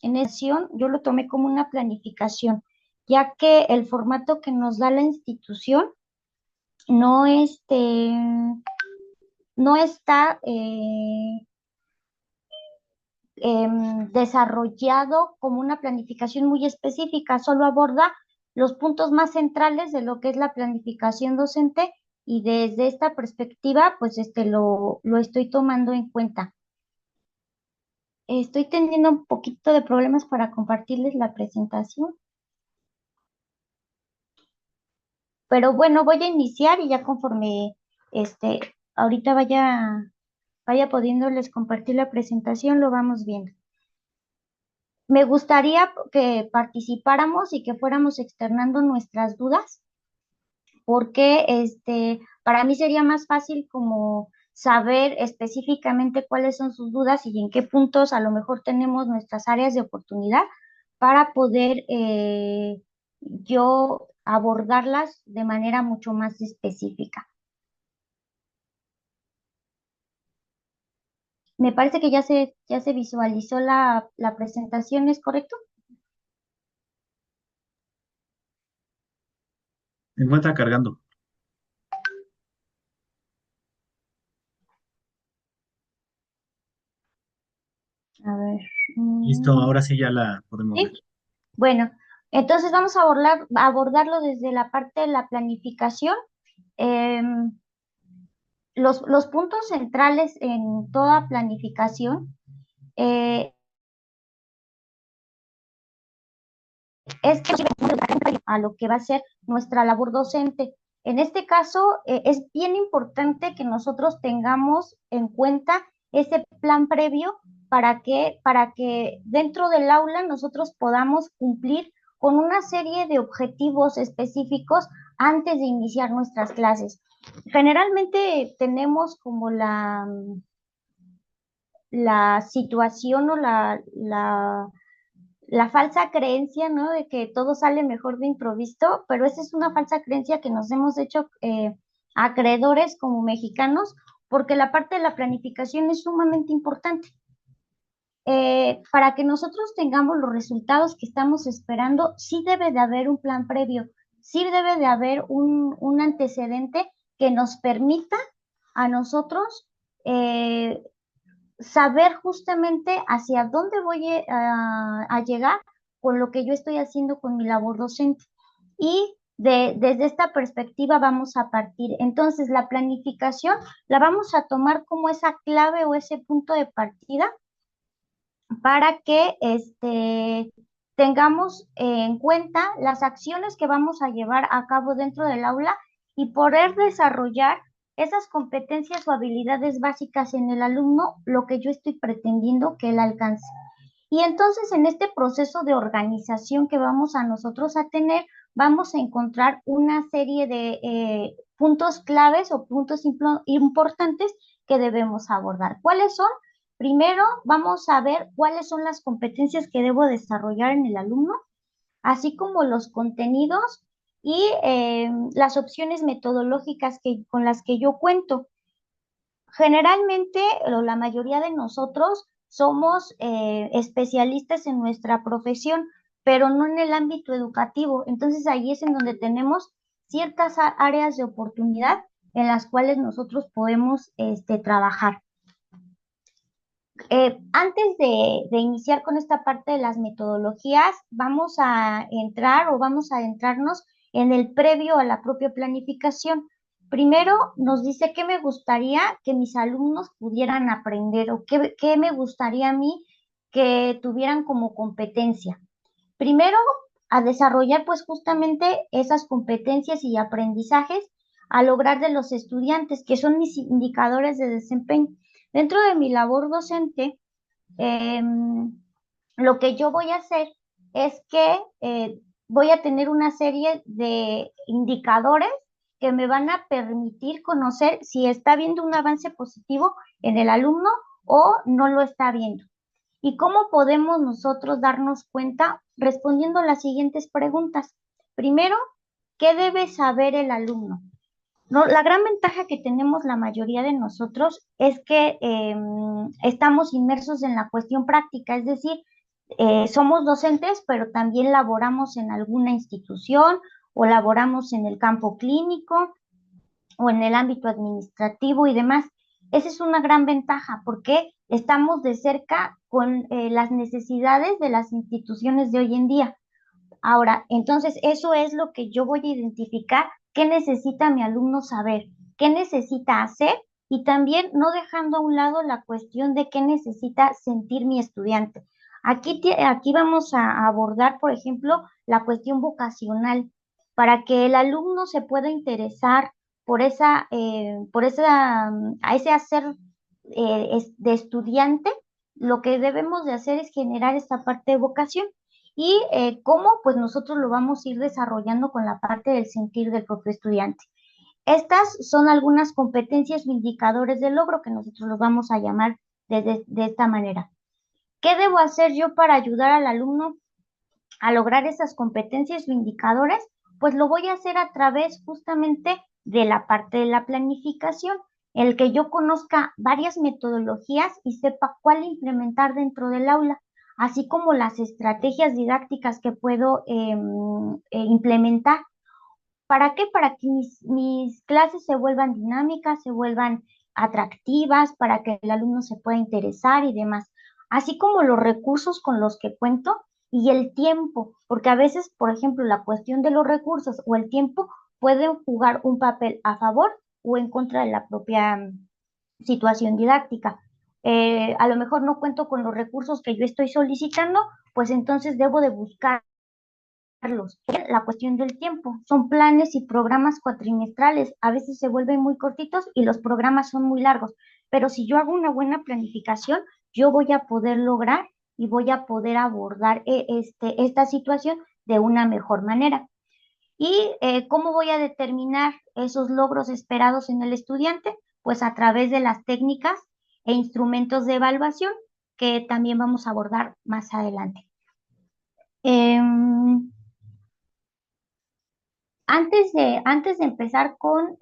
En esa ocasión, yo lo tomé como una planificación, ya que el formato que nos da la institución no, no está desarrollado como una planificación muy específica, solo aborda los puntos más centrales de lo que es la planificación docente y desde esta perspectiva, pues lo estoy tomando en cuenta. Estoy teniendo un poquito de problemas para compartirles la presentación, pero bueno, voy a iniciar y ya conforme este, ahorita vaya pudiéndoles compartir la presentación, lo vamos viendo. Me gustaría que participáramos y que fuéramos externando nuestras dudas, porque para mí sería más fácil como saber específicamente cuáles son sus dudas y en qué puntos a lo mejor tenemos nuestras áreas de oportunidad para poder yo abordarlas de manera mucho más específica. Me parece que ya se visualizó la presentación, ¿es correcto? Se encuentra cargando. A ver. Listo, ahora sí ya la podemos ver. ¿Sí? Bueno, entonces vamos a abordarlo desde la parte de la planificación. Em, los puntos centrales en toda planificación eh, es que a lo que va a ser nuestra labor docente. En este caso, es bien importante que nosotros tengamos en cuenta ese plan previo para que dentro del aula nosotros podamos cumplir con una serie de objetivos específicos antes de iniciar nuestras clases. Generalmente tenemos como la situación o la falsa creencia, ¿no? De que todo sale mejor de improviso, pero esa es una falsa creencia que nos hemos hecho acreedores como mexicanos, porque la parte de la planificación es sumamente importante. Para que nosotros tengamos los resultados que estamos esperando, sí debe de haber un plan previo, sí debe de haber un antecedente que nos permita a nosotros eh, saber justamente hacia dónde a llegar con lo que yo estoy haciendo con mi labor docente. Y desde esta perspectiva vamos a partir. Entonces, la planificación la vamos a tomar como esa clave o ese punto de partida para que tengamos en cuenta las acciones que vamos a llevar a cabo dentro del aula y poder desarrollar esas competencias o habilidades básicas en el alumno, lo que yo estoy pretendiendo que él alcance. Y entonces en este proceso de organización que vamos a nosotros a tener, vamos a encontrar una serie de puntos claves o puntos importantes que debemos abordar. ¿Cuáles son? Primero, vamos a ver cuáles son las competencias que debo desarrollar en el alumno, así como los contenidos y las opciones metodológicas con las que yo cuento. Generalmente, o la mayoría de nosotros somos especialistas en nuestra profesión, pero no en el ámbito educativo. Entonces, ahí es en donde tenemos ciertas áreas de oportunidad en las cuales nosotros podemos trabajar. Antes de iniciar con esta parte de las metodologías, vamos a entrar o vamos a adentrarnos en el previo a la propia planificación. Primero nos dice qué me gustaría que mis alumnos pudieran aprender o qué me gustaría a mí que tuvieran como competencia. Primero, a desarrollar pues justamente esas competencias y aprendizajes a lograr de los estudiantes, que son mis indicadores de desempeño. Dentro de mi labor docente, lo que yo voy a hacer es que voy a tener una serie de indicadores que me van a permitir conocer si está habiendo un avance positivo en el alumno o no lo está viendo. ¿Y cómo podemos nosotros darnos cuenta respondiendo las siguientes preguntas? Primero, ¿qué debe saber el alumno? No, la gran ventaja que tenemos la mayoría de nosotros es que estamos inmersos en la cuestión práctica, es decir, somos docentes, pero también laboramos en alguna institución o laboramos en el campo clínico o en el ámbito administrativo y demás. Esa es una gran ventaja porque estamos de cerca con las necesidades de las instituciones de hoy en día. Ahora, entonces, eso es lo que yo voy a identificar, qué necesita mi alumno saber, qué necesita hacer y también no dejando a un lado la cuestión de qué necesita sentir mi estudiante. Aquí vamos a abordar, por ejemplo, la cuestión vocacional, para que el alumno se pueda interesar a ese hacer de estudiante. Lo que debemos de hacer es generar esta parte de vocación. ¿Y cómo? Pues nosotros lo vamos a ir desarrollando con la parte del sentir del propio estudiante. Estas son algunas competencias o indicadores de logro que nosotros los vamos a llamar de esta manera. ¿Qué debo hacer yo para ayudar al alumno a lograr esas competencias o indicadores? Pues lo voy a hacer a través justamente de la parte de la planificación, el que yo conozca varias metodologías y sepa cuál implementar dentro del aula, así como las estrategias didácticas que puedo implementar. ¿Para qué? Para que mis clases se vuelvan dinámicas, se vuelvan atractivas, para que el alumno se pueda interesar y demás. Así como los recursos con los que cuento y el tiempo, porque a veces, por ejemplo, la cuestión de los recursos o el tiempo pueden jugar un papel a favor o en contra de la propia situación didáctica. A lo mejor no cuento con los recursos que yo estoy solicitando, pues entonces debo de buscar la cuestión del tiempo. Son planes y programas cuatrimestrales. A veces se vuelven muy cortitos y los programas son muy largos. Pero si yo hago una buena planificación, yo voy a poder lograr y voy a poder abordar esta situación de una mejor manera. ¿Y cómo voy a determinar esos logros esperados en el estudiante? Pues a través de las técnicas e instrumentos de evaluación que también vamos a abordar más adelante. Em, antes de empezar con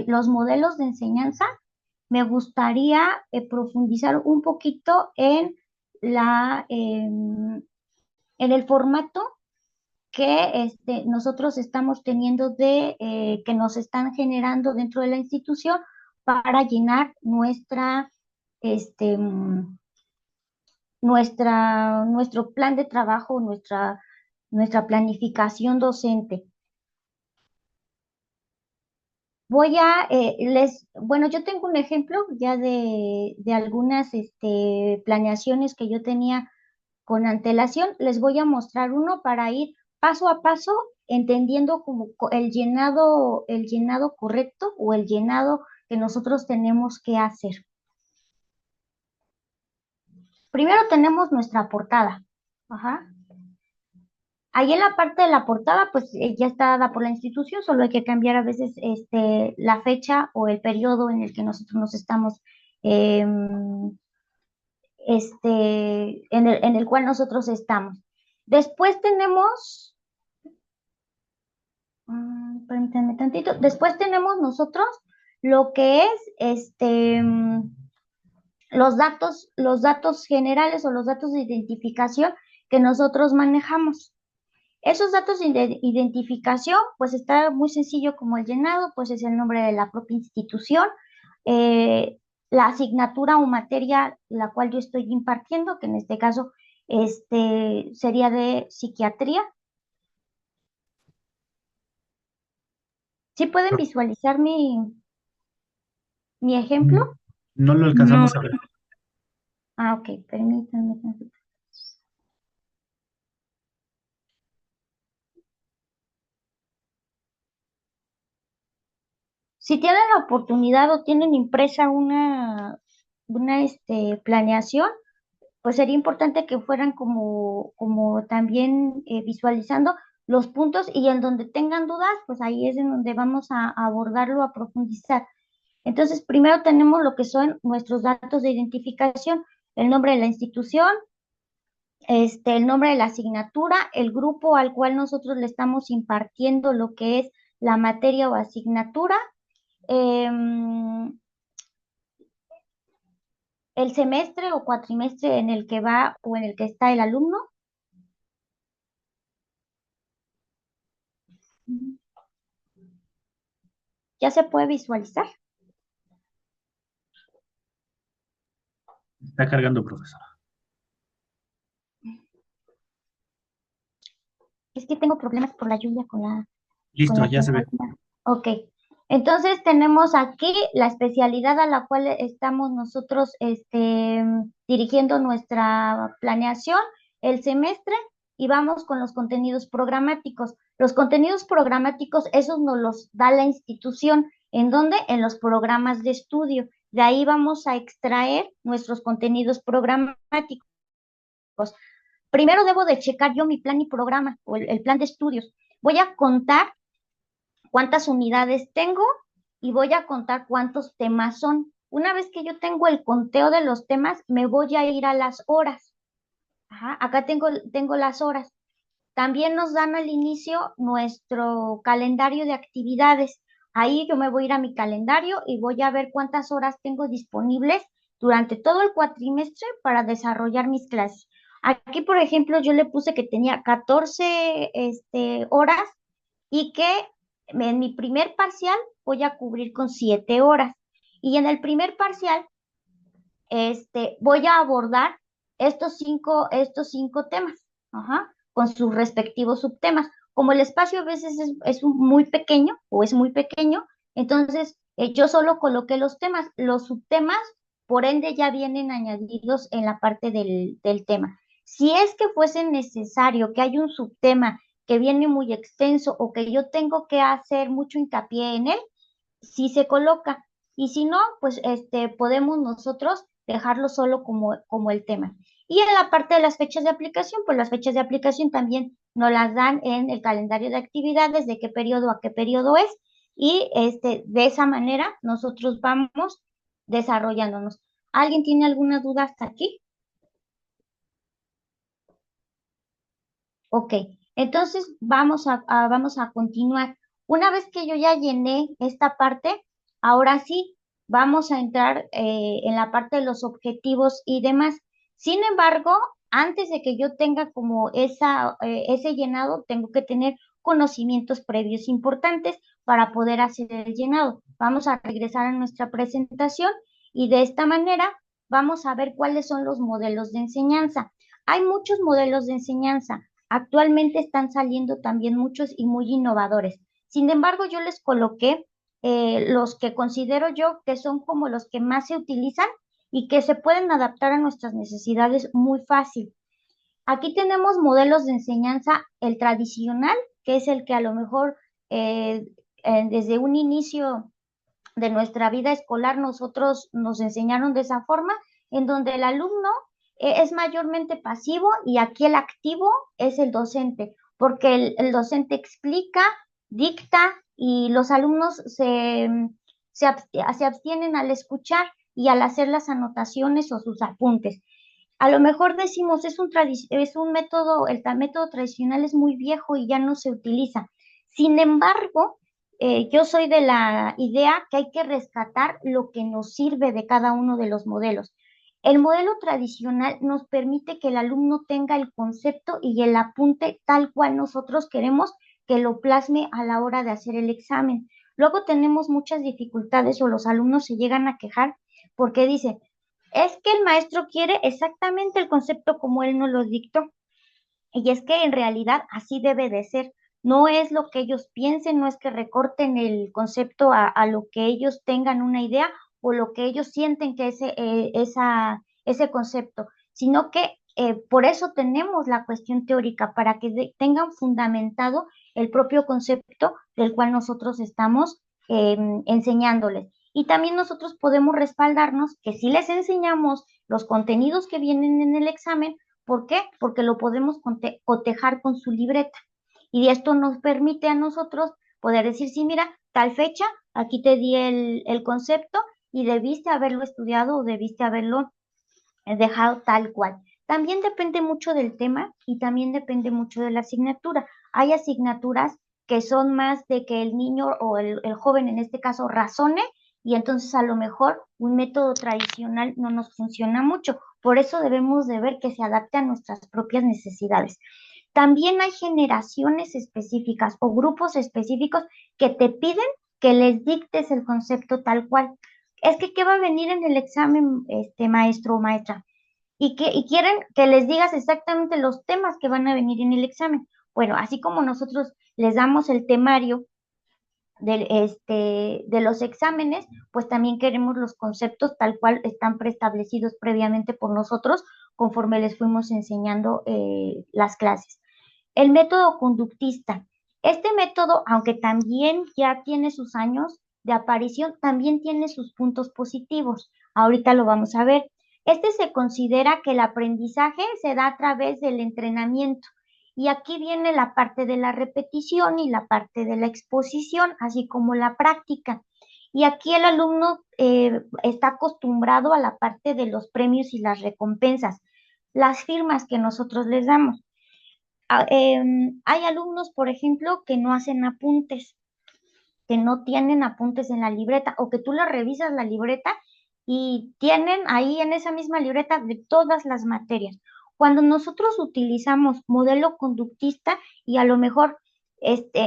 los modelos de enseñanza, me gustaría profundizar un poquito en el formato que nosotros estamos teniendo que nos están generando dentro de la institución para llenar este, mm, nuestro plan de trabajo, nuestra planificación docente. Bueno, yo tengo un ejemplo ya de algunas planeaciones que yo tenía con antelación. Les voy a mostrar uno para ir paso a paso entendiendo como el llenado correcto o el llenado que nosotros tenemos que hacer. Primero tenemos nuestra portada. Ajá. Ahí en la parte de la portada, pues ya está dada por la institución, solo hay que cambiar a veces la fecha o el periodo en el que nosotros nos estamos, em, en el cual nosotros estamos. Después tenemos, permítanme tantito, después tenemos nosotros lo que es los datos generales o los datos de identificación que nosotros manejamos. Esos datos de identificación, pues está muy sencillo como el llenado, pues es el nombre de la propia institución, eh, la asignatura o materia la cual yo estoy impartiendo, que en este caso sería de psiquiatría. ¿Sí pueden visualizar mi Mm, ejemplo? No lo No, alcanzamos a ver. Ah, ok, permítanme tantito. Si tienen la oportunidad o tienen impresa una planeación, pues sería importante que fueran como también visualizando los puntos y en donde tengan dudas, pues ahí es en donde vamos a abordarlo, a profundizar. Entonces, primero tenemos lo que son nuestros datos de identificación, el nombre de la institución, el nombre de la asignatura, el grupo al cual nosotros le estamos impartiendo lo que es la materia o asignatura, em, el semestre o cuatrimestre en el que va o en el que está el alumno. ¿Ya se puede visualizar? Está cargando, profesor. Es que tengo problemas por la lluvia con Listo, la ya se ve. pantalla. Ok. Entonces tenemos aquí la especialidad a la cual estamos nosotros dirigiendo nuestra planeación, el semestre, y vamos con los contenidos programáticos. Los contenidos programáticos, esos nos los da la institución. ¿En dónde? En los programas de estudio. De ahí vamos a extraer nuestros contenidos programáticos. Primero debo de checar yo mi plan y programa o el plan de estudios. Voy a contar cuántas unidades tengo y voy a contar cuántos temas son. Una vez que yo tengo el conteo de los temas, me voy a ir a las horas. Ajá, acá tengo las horas. También nos dan al inicio nuestro calendario de actividades. Ahí yo me voy a ir a mi calendario y voy a ver cuántas horas tengo disponibles durante todo el cuatrimestre para desarrollar mis clases. Aquí, por ejemplo, yo le puse que tenía 14 horas y que en mi primer parcial voy a cubrir con 7 horas. Y en el primer parcial voy a abordar estos cinco temas, ajá, con sus respectivos subtemas. Como el espacio a veces muy pequeño o es muy pequeño, entonces yo solo coloqué los temas. Los subtemas, por ende, ya vienen añadidos en la parte del tema. Si es que fuese necesario que haya un subtema que viene muy extenso o que yo tengo que hacer mucho hincapié en él, sí se coloca. Y si no, pues podemos nosotros dejarlo solo como el tema. Y en la parte de las fechas de aplicación, pues las fechas de aplicación también nos las dan en el calendario de actividades, de qué periodo a qué periodo es. Y de esa manera nosotros vamos desarrollándonos. ¿Alguien tiene alguna duda hasta aquí? Ok, entonces vamos a continuar. Una vez que yo ya llené esta parte, ahora sí, vamos a entrar en la parte de los objetivos y demás. Sin embargo, antes de que yo tenga como ese llenado, tengo que tener conocimientos previos importantes para poder hacer el llenado. Vamos a regresar a nuestra presentación y de esta manera vamos a ver cuáles son los modelos de enseñanza. Hay muchos modelos de enseñanza. Actualmente están saliendo también muchos y muy innovadores. Sin embargo, yo les coloqué los que considero yo que son como los que más se utilizan y que se pueden adaptar a nuestras necesidades muy fácil. Aquí tenemos modelos de enseñanza, el tradicional, que es el que a lo mejor eh, desde un inicio de nuestra vida escolar nosotros nos enseñaron de esa forma, en donde el alumno es mayormente pasivo y aquí el activo es el docente, porque el docente explica, dicta y los alumnos se abstienen al escuchar y al hacer las anotaciones o sus apuntes. A lo mejor decimos, es un método, método tradicional es muy viejo y ya no se utiliza. Sin embargo, yo soy de la idea que hay que rescatar lo que nos sirve de cada uno de los modelos. El modelo tradicional nos permite que el alumno tenga el concepto y el apunte tal cual nosotros queremos que lo plasme a la hora de hacer el examen. Luego tenemos muchas dificultades o los alumnos se llegan a quejar porque dicen, es que el maestro quiere exactamente el concepto como él nos lo dictó. Y es que en realidad así debe de ser. No es lo que ellos piensen, no es que recorten el concepto a lo que ellos tengan una idea o lo que ellos sienten que es ese concepto, sino que por eso tenemos la cuestión teórica, para que tengan fundamentado el propio concepto del cual nosotros estamos enseñándoles. Y también nosotros podemos respaldarnos que si les enseñamos los contenidos que vienen en el examen, ¿por qué? Porque lo podemos cotejar con su libreta. Y esto nos permite a nosotros poder decir, sí, mira, tal fecha, aquí te di el concepto y debiste haberlo estudiado o debiste haberlo dejado tal cual. También depende mucho del tema y también depende mucho de la asignatura. Hay asignaturas que son más de que el niño o el joven en este caso razone y entonces a lo mejor un método tradicional no nos funciona mucho. Por eso debemos de ver que se adapte a nuestras propias necesidades. También hay generaciones específicas o grupos específicos que te piden que les dictes el concepto tal cual. Es que, ¿qué va a venir en el examen, maestro o maestra? Y quieren que les digas exactamente los temas que van a venir en el examen. Bueno, así como nosotros les damos el temario de los exámenes, pues también queremos los conceptos tal cual están preestablecidos previamente por nosotros conforme les fuimos enseñando las clases. El método conductista. Este método, aunque también ya tiene sus años de aparición, también tiene sus puntos positivos. Ahorita lo vamos a ver. Este se considera que el aprendizaje se da a través del entrenamiento. Y aquí viene la parte de la repetición y la parte de la exposición, así como la práctica. Y aquí el alumno está acostumbrado a la parte de los premios y las recompensas, las firmas que nosotros les damos. Hay alumnos, por ejemplo, que no hacen apuntes, que no tienen apuntes en la libreta o que tú le revisas la libreta y tienen ahí en esa misma libreta de todas las materias. Cuando nosotros utilizamos modelo conductista y a lo mejor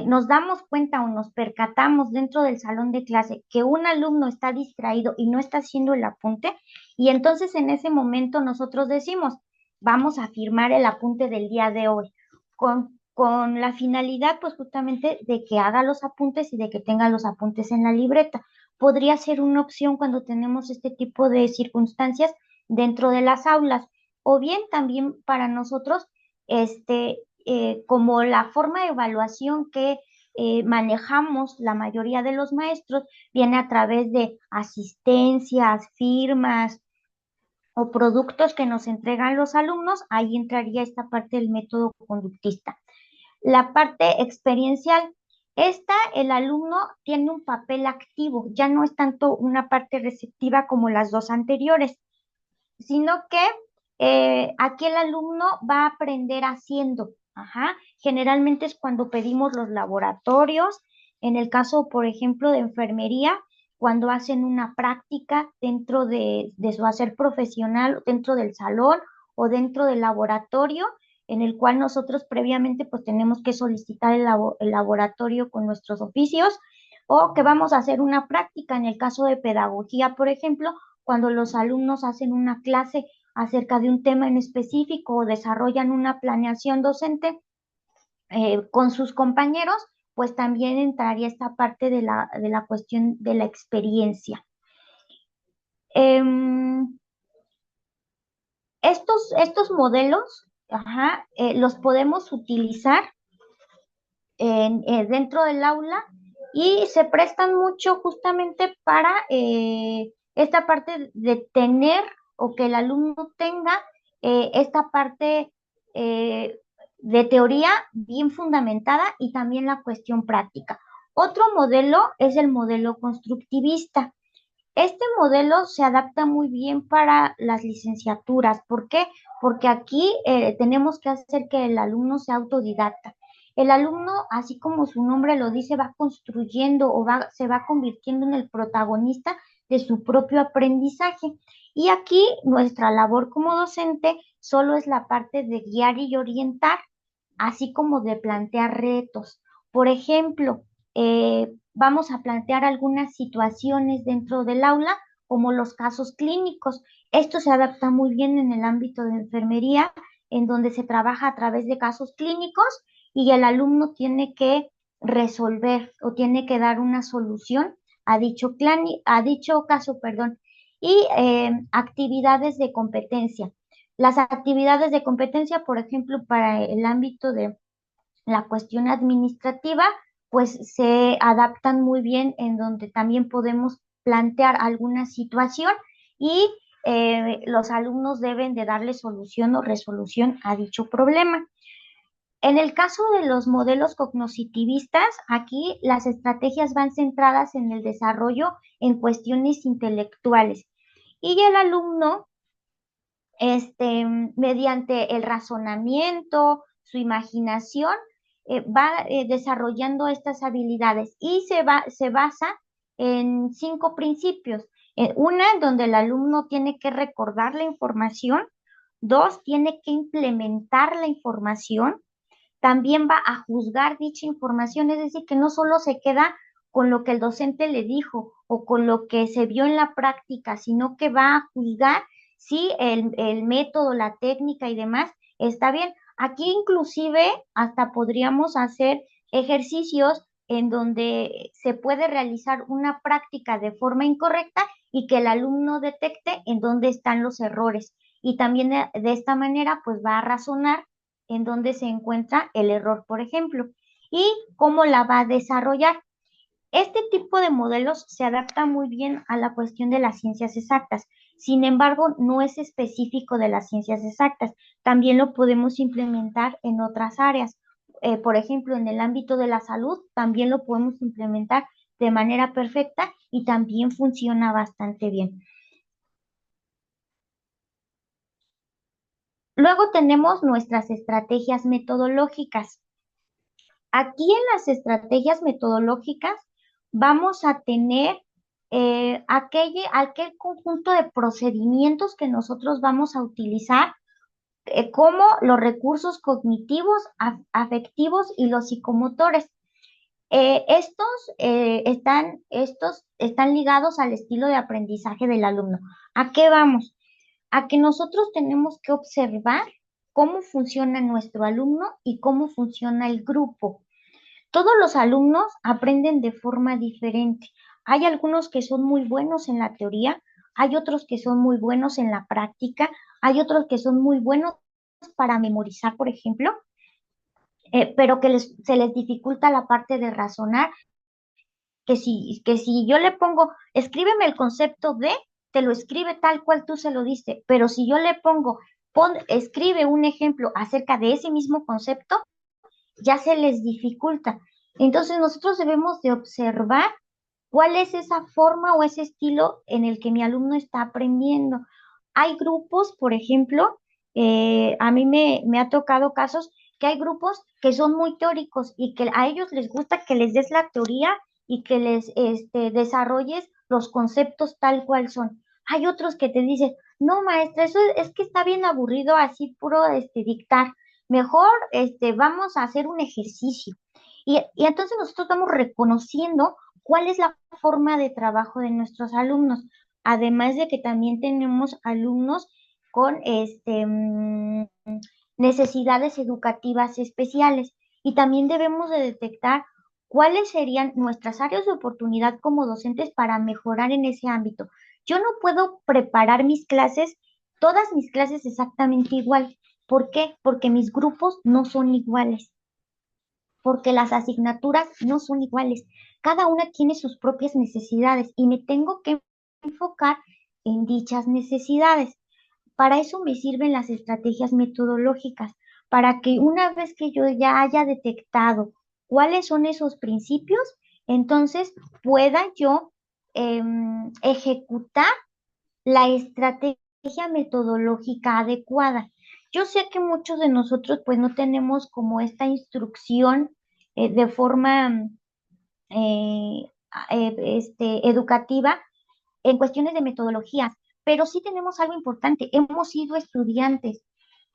nos damos cuenta o nos percatamos dentro del salón de clase que un alumno está distraído y no está haciendo el apunte, y entonces en ese momento nosotros decimos, vamos a firmar el apunte del día de hoy con la finalidad, pues justamente de que haga los apuntes y de que tenga los apuntes en la libreta. Podría ser una opción cuando tenemos este tipo de circunstancias dentro de las aulas, o bien también para nosotros, como la forma de evaluación que manejamos la mayoría de los maestros viene a través de asistencias, firmas o productos que nos entregan los alumnos. Ahí entraría esta parte del método conductista. La parte experiencial, el alumno tiene un papel activo, ya no es tanto una parte receptiva como las dos anteriores, sino que aquí el alumno va a aprender haciendo. Ajá. Generalmente es cuando pedimos los laboratorios, en el caso, por ejemplo, de enfermería, cuando hacen una práctica dentro de su hacer profesional, dentro del salón o dentro del laboratorio, en el cual nosotros previamente pues tenemos que solicitar el laboratorio con nuestros oficios, o que vamos a hacer una práctica en el caso de pedagogía, por ejemplo, cuando los alumnos hacen una clase acerca de un tema en específico o desarrollan una planeación docente con sus compañeros, pues también entraría esta parte de la cuestión de la experiencia. Em, estos modelos, ajá, los podemos utilizar dentro del aula y se prestan mucho justamente para esta parte de tener o que el alumno tenga esta parte de teoría bien fundamentada y también la cuestión práctica. Otro modelo es el modelo constructivista. Este modelo se adapta muy bien para las licenciaturas. ¿Por qué? Porque aquí tenemos que hacer que el alumno sea autodidacta. El alumno, así como su nombre lo dice, va construyendo o se va convirtiendo en el protagonista de su propio aprendizaje. Y aquí nuestra labor como docente solo es la parte de guiar y orientar, así como de plantear retos. Por ejemplo, vamos a plantear algunas situaciones dentro del aula, como los casos clínicos. Esto se adapta muy bien en el ámbito de enfermería, en donde se trabaja a través de casos clínicos y el alumno tiene que resolver o tiene que dar una solución a dicho caso, perdón, y actividades de competencia. Las actividades de competencia, por ejemplo, para el ámbito de la cuestión administrativa, pues se adaptan muy bien en donde también podemos plantear alguna situación y los alumnos deben de darle solución o resolución a dicho problema. En el caso de los modelos cognoscitivistas, aquí las estrategias van centradas en el desarrollo en cuestiones intelectuales y el alumno mediante el razonamiento, su imaginación, va desarrollando estas habilidades y se basa en 5 principios. Una, en donde el alumno tiene que recordar la información. Dos, tiene que implementar la información. También va a juzgar dicha información, es decir, que no solo se queda con lo que el docente le dijo o con lo que se vio en la práctica, sino que va a juzgar si el método, la técnica y demás está bien. Aquí inclusive hasta podríamos hacer ejercicios en donde se puede realizar una práctica de forma incorrecta y que el alumno detecte en dónde están los errores. Y también de esta manera, pues va a razonar en dónde se encuentra el error, por ejemplo, y cómo la va a desarrollar. Este tipo de modelos se adapta muy bien a la cuestión de las ciencias exactas. Sin embargo, no es específico de las ciencias exactas. También lo podemos implementar en otras áreas. Por ejemplo, en el ámbito de la salud, también lo podemos implementar de manera perfecta y también funciona bastante bien. Luego tenemos nuestras estrategias metodológicas. Aquí en las estrategias metodológicas vamos a tener aquel conjunto de procedimientos que nosotros vamos a utilizar, como los recursos cognitivos, afectivos y los psicomotores. Estos están ligados al estilo de aprendizaje del alumno. ¿A qué vamos? A que nosotros tenemos que observar cómo funciona nuestro alumno y cómo funciona el grupo. Todos los alumnos aprenden de forma diferente. Hay algunos que son muy buenos en la teoría, hay otros que son muy buenos en la práctica, hay otros que son muy buenos para memorizar, por ejemplo, pero que se les dificulta la parte de razonar, que si yo le pongo, escríbeme el concepto de, te lo escribe tal cual tú se lo diste, pero si yo le pongo, escribe un ejemplo acerca de ese mismo concepto, ya se les dificulta. Entonces nosotros debemos de observar cuál es esa forma o ese estilo en el que mi alumno está aprendiendo. Hay grupos, por ejemplo, a mí me ha tocado casos que hay grupos que son muy teóricos y que a ellos les gusta que les des la teoría y que les desarrolles los conceptos tal cual son. Hay otros que te dicen, no, maestra, eso es que está bien aburrido así puro dictar. Mejor vamos a hacer un ejercicio. Y entonces nosotros vamos reconociendo cuál es la forma de trabajo de nuestros alumnos. Además de que también tenemos alumnos con necesidades educativas especiales y también debemos de detectar cuáles serían nuestras áreas de oportunidad como docentes para mejorar en ese ámbito. Yo no puedo preparar todas mis clases exactamente igual. ¿Por qué? Porque mis grupos no son iguales, porque las asignaturas no son iguales. Cada una tiene sus propias necesidades y me tengo que enfocar en dichas necesidades. Para eso me sirven las estrategias metodológicas, para que una vez que yo ya haya detectado cuáles son esos principios, entonces pueda yo ejecutar la estrategia metodológica adecuada. Yo sé que muchos de nosotros pues no tenemos como esta instrucción de forma eh, educativa en cuestiones de metodologías, pero sí tenemos algo importante, hemos sido estudiantes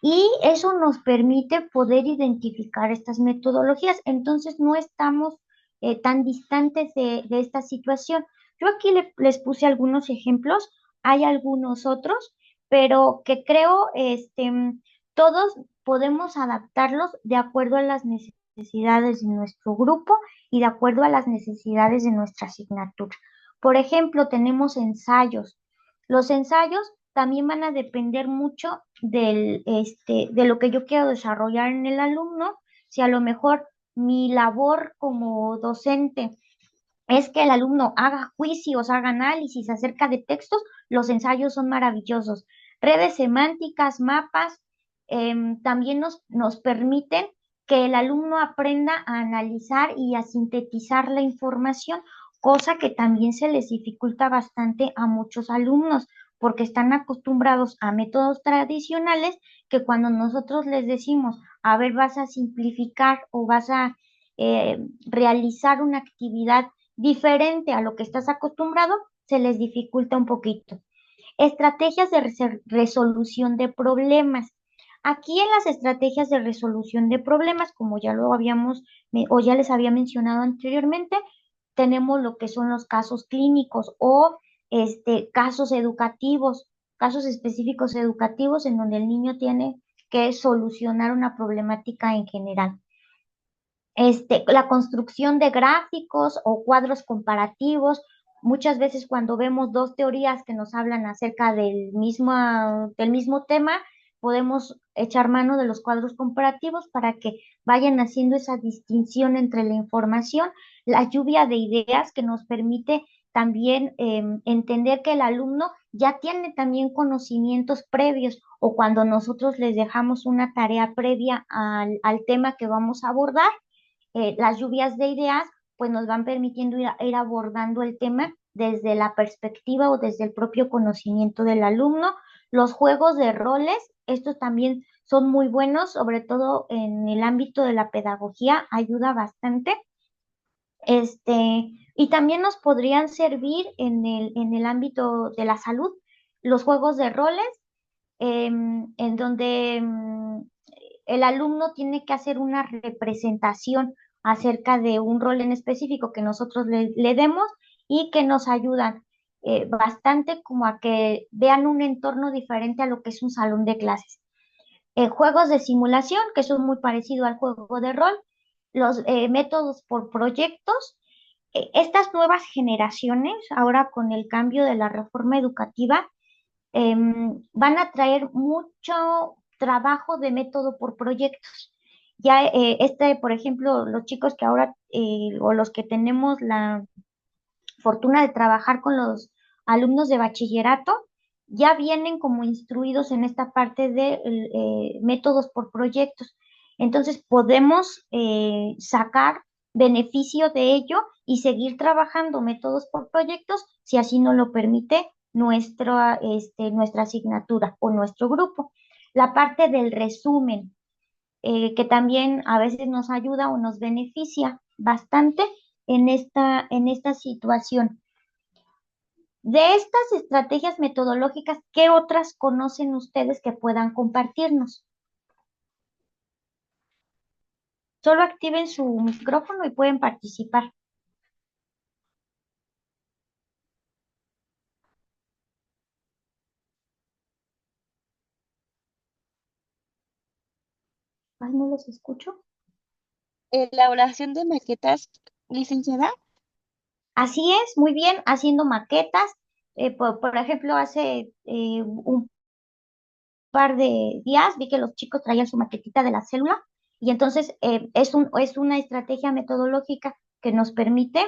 y eso nos permite poder identificar estas metodologías, entonces no estamos tan distantes de esta situación. Yo aquí les puse algunos ejemplos, hay algunos otros, pero que creo todos podemos adaptarlos de acuerdo a las necesidades de nuestro grupo y de acuerdo a las necesidades de nuestra asignatura. Por ejemplo, tenemos ensayos. Los ensayos también van a depender mucho de lo que yo quiero desarrollar en el alumno. Si a lo mejor mi labor como docente es que el alumno haga juicios, haga análisis acerca de textos, los ensayos son maravillosos. Redes semánticas, mapas, también nos permiten que el alumno aprenda a analizar y a sintetizar la información, cosa que también se les dificulta bastante a muchos alumnos, porque están acostumbrados a métodos tradicionales que cuando nosotros les decimos, a ver, vas a simplificar o vas a realizar una actividad diferente a lo que estás acostumbrado, se les dificulta un poquito. Estrategias de resolución de problemas. Aquí en las estrategias de resolución de problemas, como ya lo habíamos o ya les había mencionado anteriormente, tenemos lo que son los casos clínicos o casos educativos, casos específicos educativos en donde el niño tiene que solucionar una problemática en general. La construcción de gráficos o cuadros comparativos. Muchas veces cuando vemos dos teorías que nos hablan acerca del mismo tema, podemos echar mano de los cuadros comparativos para que vayan haciendo esa distinción entre la información, la lluvia de ideas que nos permite también entender que el alumno ya tiene también conocimientos previos o cuando nosotros les dejamos una tarea previa al tema que vamos a abordar, las lluvias de ideas pues nos van permitiendo ir abordando el tema desde la perspectiva o desde el propio conocimiento del alumno. Los juegos de roles, estos también son muy buenos, sobre todo en el ámbito de la pedagogía, ayuda bastante. Y también nos podrían servir en el ámbito de la salud, los juegos de roles, en donde el alumno tiene que hacer una representación acerca de un rol en específico que nosotros le demos y que nos ayudan bastante como a que vean un entorno diferente a lo que es un salón de clases. Juegos de simulación, que son muy parecidos al juego de rol, los métodos por proyectos. Estas nuevas generaciones, ahora con el cambio de la reforma educativa, van a traer mucho trabajo de método por proyectos. Ya por ejemplo, los chicos que ahora o los que tenemos la fortuna de trabajar con los alumnos de bachillerato, ya vienen como instruidos en esta parte de métodos por proyectos. Entonces podemos sacar beneficio de ello y seguir trabajando métodos por proyectos si así nos lo permite nuestra asignatura o nuestro grupo. La parte del resumen, que también a veces nos ayuda o nos beneficia bastante en esta situación. De estas estrategias metodológicas, ¿qué otras conocen ustedes que puedan compartirnos? Solo activen su micrófono y pueden participar. Ay, no los escucho. Elaboración de maquetas, licenciada. Así es, muy bien, haciendo maquetas. Por ejemplo, hace un par de días vi que los chicos traían su maquetita de la célula y entonces es una estrategia metodológica que nos permite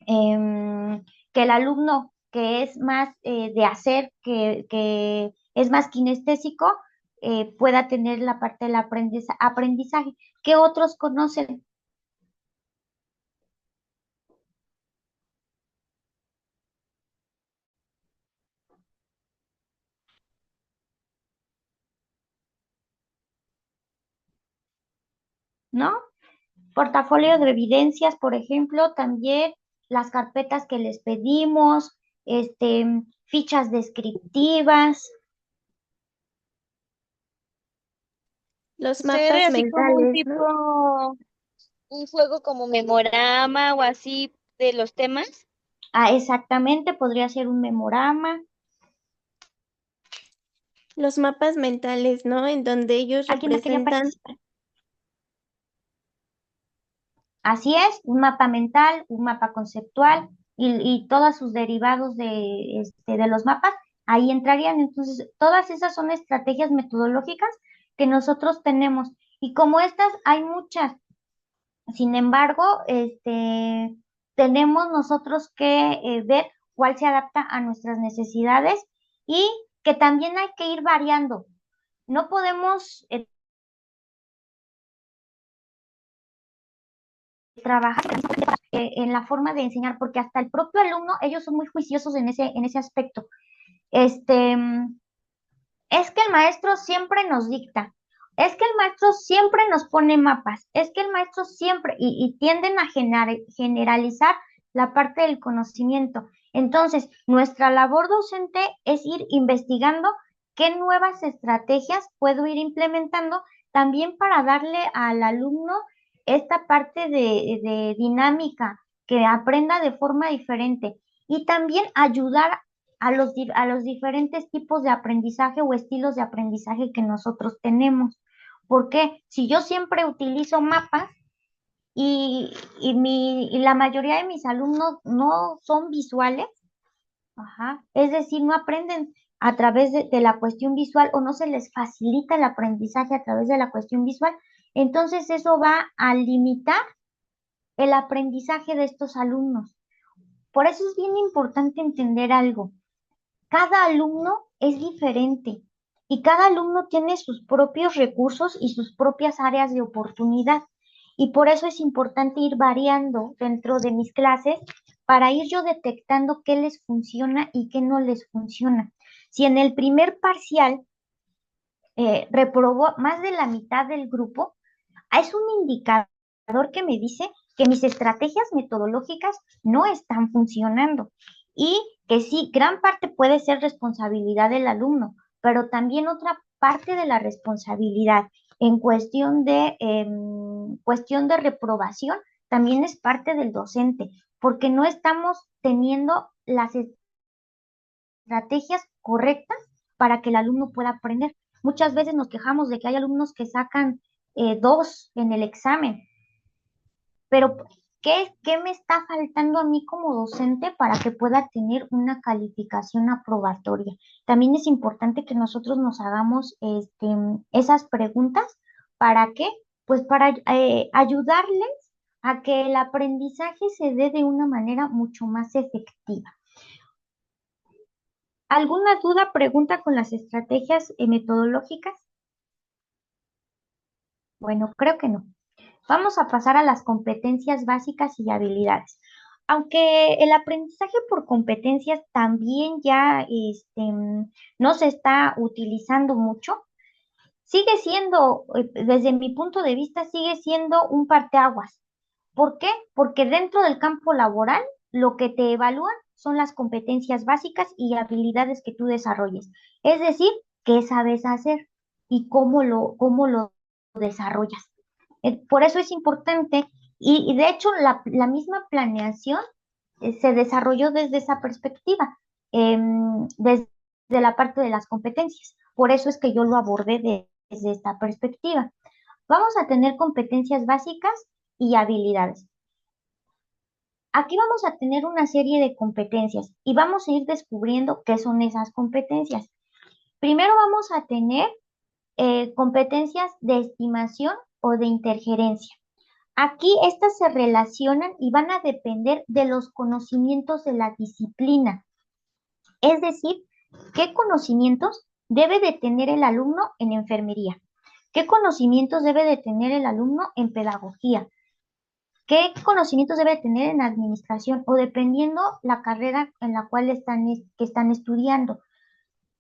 que el alumno que es más de hacer, que es más kinestésico, pueda tener la parte del aprendizaje. ¿Qué otros conocen? ¿No? Portafolio de evidencias, por ejemplo, también las carpetas que les pedimos, fichas descriptivas. Los Ser mapas así como un mentales, ¿no? tipo, un juego como memorama o así de los temas. Ah, exactamente, podría ser un memorama. Los mapas mentales, ¿no? En donde ellos ¿Alguien más quería representan, participar? Así es, un mapa mental, un mapa conceptual y todos sus derivados de los mapas, ahí entrarían. Entonces, todas esas son estrategias metodológicas que nosotros tenemos. Y como estas, hay muchas. Sin embargo, tenemos nosotros que ver cuál se adapta a nuestras necesidades y que también hay que ir variando. No podemos trabajar en la forma de enseñar, porque hasta el propio alumno, ellos son muy juiciosos en ese aspecto. Este, es que el maestro siempre nos dicta, es que el maestro siempre nos pone mapas, es que el maestro siempre, y tienden a generalizar la parte del conocimiento. Entonces, nuestra labor docente es ir investigando qué nuevas estrategias puedo ir implementando también para darle al alumno esta parte de dinámica, que aprenda de forma diferente y también ayudar a los diferentes tipos de aprendizaje o estilos de aprendizaje que nosotros tenemos. Porque si yo siempre utilizo mapas, y la mayoría de mis alumnos no son visuales, ajá, es decir, no aprenden a través de la cuestión visual o no se les facilita el aprendizaje a través de la cuestión visual, entonces eso va a limitar el aprendizaje de estos alumnos. Por eso es bien importante entender algo. Cada alumno es diferente y cada alumno tiene sus propios recursos y sus propias áreas de oportunidad. Y por eso es importante ir variando dentro de mis clases para ir yo detectando qué les funciona y qué no les funciona. Si en el primer parcial reprobó más de la mitad del grupo, es un indicador que me dice que mis estrategias metodológicas no están funcionando y que sí, gran parte puede ser responsabilidad del alumno, pero también otra parte de la responsabilidad en cuestión de reprobación también es parte del docente, porque no estamos teniendo las estrategias correctas para que el alumno pueda aprender. Muchas veces nos quejamos de que hay alumnos que sacan 2 en el examen, pero ¿qué me está faltando a mí como docente para que pueda tener una calificación aprobatoria? También es importante que nosotros nos hagamos esas preguntas. ¿Para qué? Pues para ayudarles a que el aprendizaje se dé de una manera mucho más efectiva. ¿Alguna duda, pregunta con las estrategias metodológicas? Bueno, creo que no. Vamos a pasar a las competencias básicas y habilidades. Aunque el aprendizaje por competencias también ya no se está utilizando mucho, sigue siendo, desde mi punto de vista, sigue siendo un parteaguas. ¿Por qué? Porque dentro del campo laboral, lo que te evalúan son las competencias básicas y habilidades que tú desarrolles. Es decir, qué sabes hacer y cómo lo desarrollas. Por eso es importante y de hecho la misma planeación se desarrolló desde esa perspectiva, desde la parte de las competencias. Por eso es que yo lo abordé desde esta perspectiva. Vamos a tener competencias básicas y habilidades. Aquí vamos a tener una serie de competencias y vamos a ir descubriendo qué son esas competencias. Primero vamos a tener competencias de estimación o de intergerencia. Aquí estas se relacionan y van a depender de los conocimientos de la disciplina. Es decir, ¿qué conocimientos debe de tener el alumno en enfermería? ¿Qué conocimientos debe de tener el alumno en pedagogía? ¿Qué conocimientos debe de tener en administración? O dependiendo la carrera en la cual que están estudiando.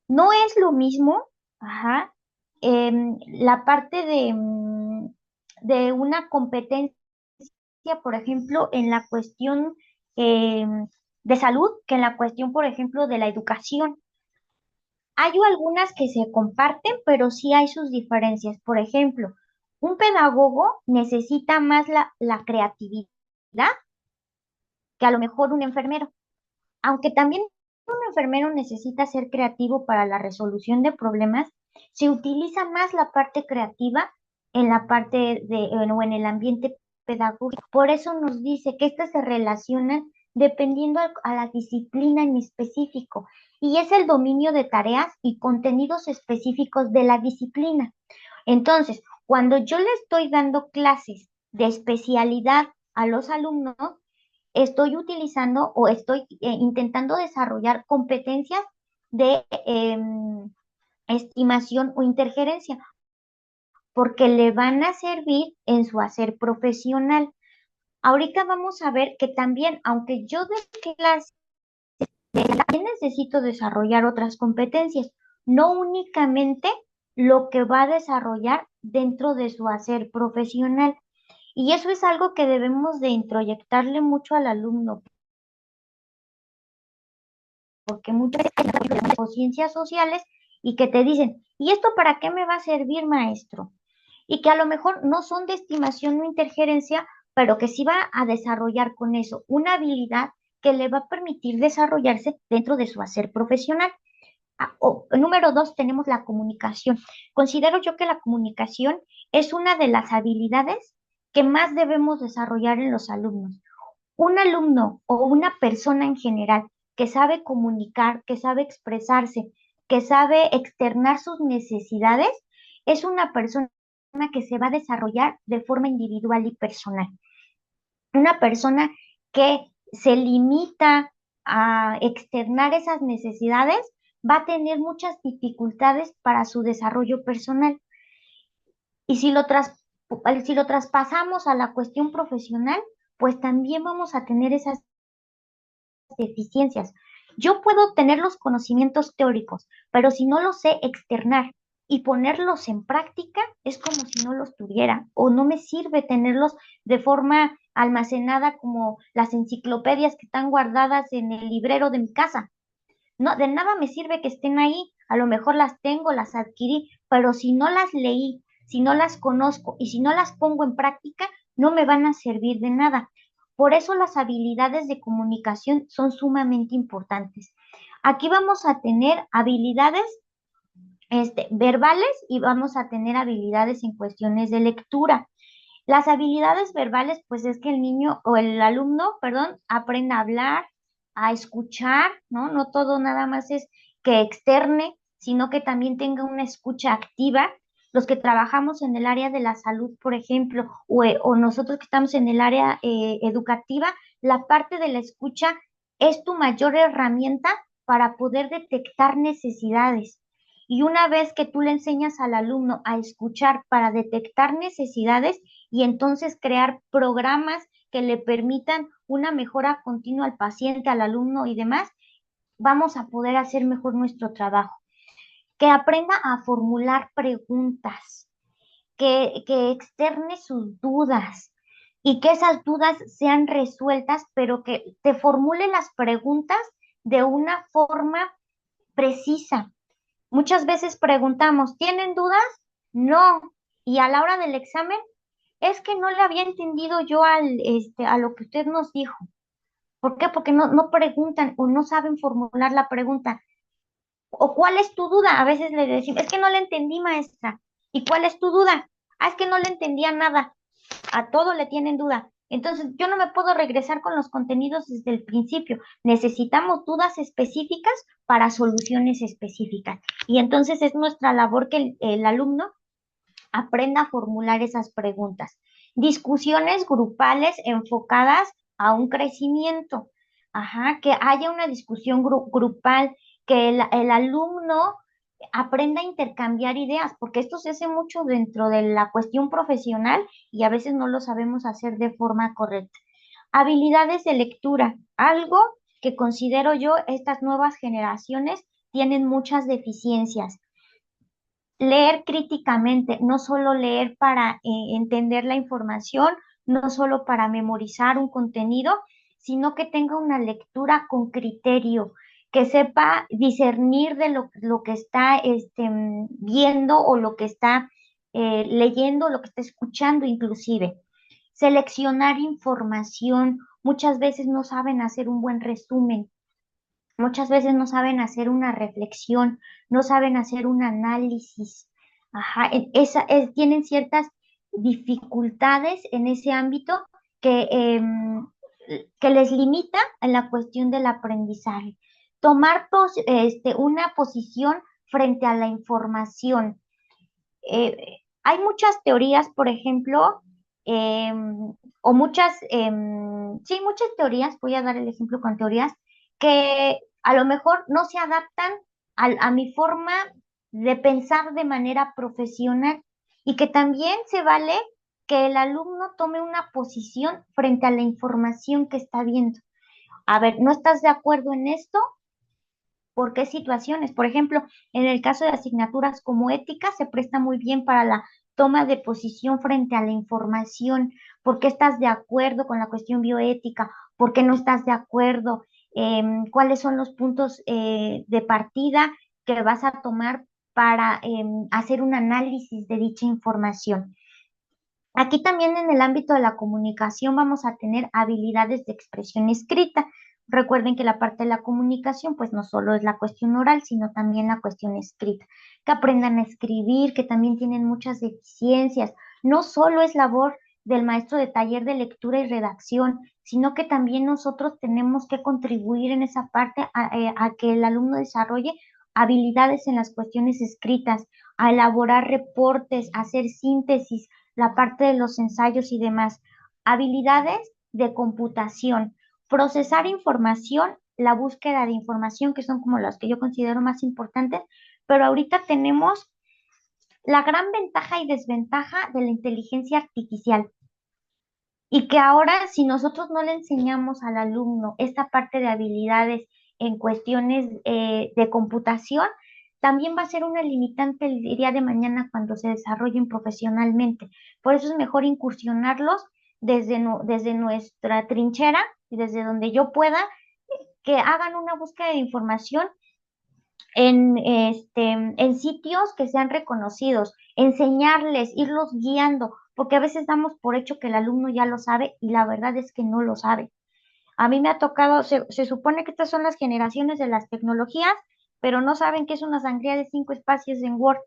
No es lo mismo, ajá, la parte de una competencia, por ejemplo, en la cuestión de salud, que en la cuestión, por ejemplo, de la educación. Hay algunas que se comparten, pero sí hay sus diferencias. Por ejemplo, un pedagogo necesita más la creatividad que a lo mejor un enfermero. Aunque también un enfermero necesita ser creativo para la resolución de problemas, se utiliza más la parte creativa en la parte o en el ambiente pedagógico. Por eso nos dice que estas se relacionan dependiendo a la disciplina en específico y es el dominio de tareas y contenidos específicos de la disciplina. Entonces, cuando yo le estoy dando clases de especialidad a los alumnos, estoy utilizando o estoy intentando desarrollar competencias de estimación o interferencia, porque le van a servir en su hacer profesional. Ahorita vamos a ver que también, aunque yo de clase, también necesito desarrollar otras competencias, no únicamente lo que va a desarrollar dentro de su hacer profesional. Y eso es algo que debemos de introyectarle mucho al alumno, porque muchas veces o ciencias sociales y que te dicen, ¿y esto para qué me va a servir, maestro? Y que a lo mejor no son de estimación o interferencia, pero que sí va a desarrollar con eso una habilidad que le va a permitir desarrollarse dentro de su hacer profesional. Número dos, tenemos la comunicación. Considero yo que la comunicación es una de las habilidades que más debemos desarrollar en los alumnos. Un alumno o una persona en general que sabe comunicar, que sabe expresarse, que sabe externar sus necesidades, es una persona que se va a desarrollar de forma individual y personal. Una persona que se limita a externar esas necesidades va a tener muchas dificultades para su desarrollo personal. Y si lo traspasamos a la cuestión profesional, pues también vamos a tener esas deficiencias. Yo puedo tener los conocimientos teóricos, pero si no los sé externar y ponerlos en práctica, es como si no los tuviera o no me sirve tenerlos de forma almacenada como las enciclopedias que están guardadas en el librero de mi casa. No, de nada me sirve que estén ahí. A lo mejor las tengo, las adquirí, pero si no las leí, si no las conozco y si no las pongo en práctica, no me van a servir de nada. Por eso las habilidades de comunicación son sumamente importantes. Aquí vamos a tener habilidades verbales y vamos a tener habilidades en cuestiones de lectura. Las habilidades verbales, pues es que el niño o el alumno, perdón, aprenda a hablar, a escuchar, ¿no? No todo nada más es que externe, sino que también tenga una escucha activa. Los que trabajamos en el área de la salud, por ejemplo, o nosotros que estamos en el área educativa, la parte de la escucha es tu mayor herramienta para poder detectar necesidades. Y una vez que tú le enseñas al alumno a escuchar para detectar necesidades, y entonces crear programas que le permitan una mejora continua al paciente, al alumno y demás, vamos a poder hacer mejor nuestro trabajo. Que aprenda a formular preguntas, que externe sus dudas y que esas dudas sean resueltas, pero que te formule las preguntas de una forma precisa. Muchas veces preguntamos, ¿tienen dudas? No. Y a la hora del examen, es que no le había entendido yo a lo que usted nos dijo. ¿Por qué? Porque no preguntan o no saben formular la pregunta. ¿O cuál es tu duda? A veces le decimos, es que no le entendí, maestra. ¿Y cuál es tu duda? Ah, es que no le entendía nada. A todo le tienen duda. Entonces, yo no me puedo regresar con los contenidos desde el principio. Necesitamos dudas específicas para soluciones específicas. Y entonces es nuestra labor que el alumno aprenda a formular esas preguntas. Discusiones grupales enfocadas a un crecimiento. Ajá, que haya una discusión grupal, que el alumno aprenda a intercambiar ideas, porque esto se hace mucho dentro de la cuestión profesional y a veces no lo sabemos hacer de forma correcta. Habilidades de lectura, algo que considero yo estas nuevas generaciones tienen muchas deficiencias. Leer críticamente, no solo leer para entender la información, no solo para memorizar un contenido, sino que tenga una lectura con criterio, que sepa discernir de lo que está viendo o lo que está leyendo, lo que está escuchando inclusive. Seleccionar información, muchas veces no saben hacer un buen resumen. Muchas veces no saben hacer una reflexión, no saben hacer un análisis. Ajá, tienen ciertas dificultades en ese ámbito que, que les limita en la cuestión del aprendizaje. Tomar una posición frente a la información. Hay muchas teorías, por ejemplo, o sí, muchas teorías, voy a dar el ejemplo con teorías, que a lo mejor no se adaptan a mi forma de pensar de manera profesional y que también se vale que el alumno tome una posición frente a la información que está viendo. A ver, ¿no estás de acuerdo en esto? ¿Por qué situaciones? Por ejemplo, en el caso de asignaturas como ética, se presta muy bien para la toma de posición frente a la información. ¿Por qué estás de acuerdo con la cuestión bioética? ¿Por qué no estás de acuerdo? cuáles son los puntos de partida que vas a tomar para hacer un análisis de dicha información. Aquí también en el ámbito de la comunicación vamos a tener habilidades de expresión escrita. Recuerden que la parte de la comunicación pues no solo es la cuestión oral, sino también la cuestión escrita. Que aprendan a escribir, que también tienen muchas deficiencias. No solo es labor del maestro de taller de lectura y redacción, sino que también nosotros tenemos que contribuir en esa parte a que el alumno desarrolle habilidades en las cuestiones escritas, a elaborar reportes, a hacer síntesis, la parte de los ensayos y demás. Habilidades de computación, procesar información, la búsqueda de información, que son como las que yo considero más importantes, pero ahorita tenemos la gran ventaja y desventaja de la inteligencia artificial. Y que ahora, si nosotros no le enseñamos al alumno esta parte de habilidades en cuestiones de computación, también va a ser una limitante el día de mañana cuando se desarrollen profesionalmente. Por eso es mejor incursionarlos desde nuestra trinchera y desde donde yo pueda, que hagan una búsqueda de información en sitios que sean reconocidos, enseñarles, irlos guiando, porque a veces damos por hecho que el alumno ya lo sabe y la verdad es que no lo sabe. A mí me ha tocado, se supone que estas son las generaciones de las tecnologías, pero no saben que es una sangría de 5 espacios en Word.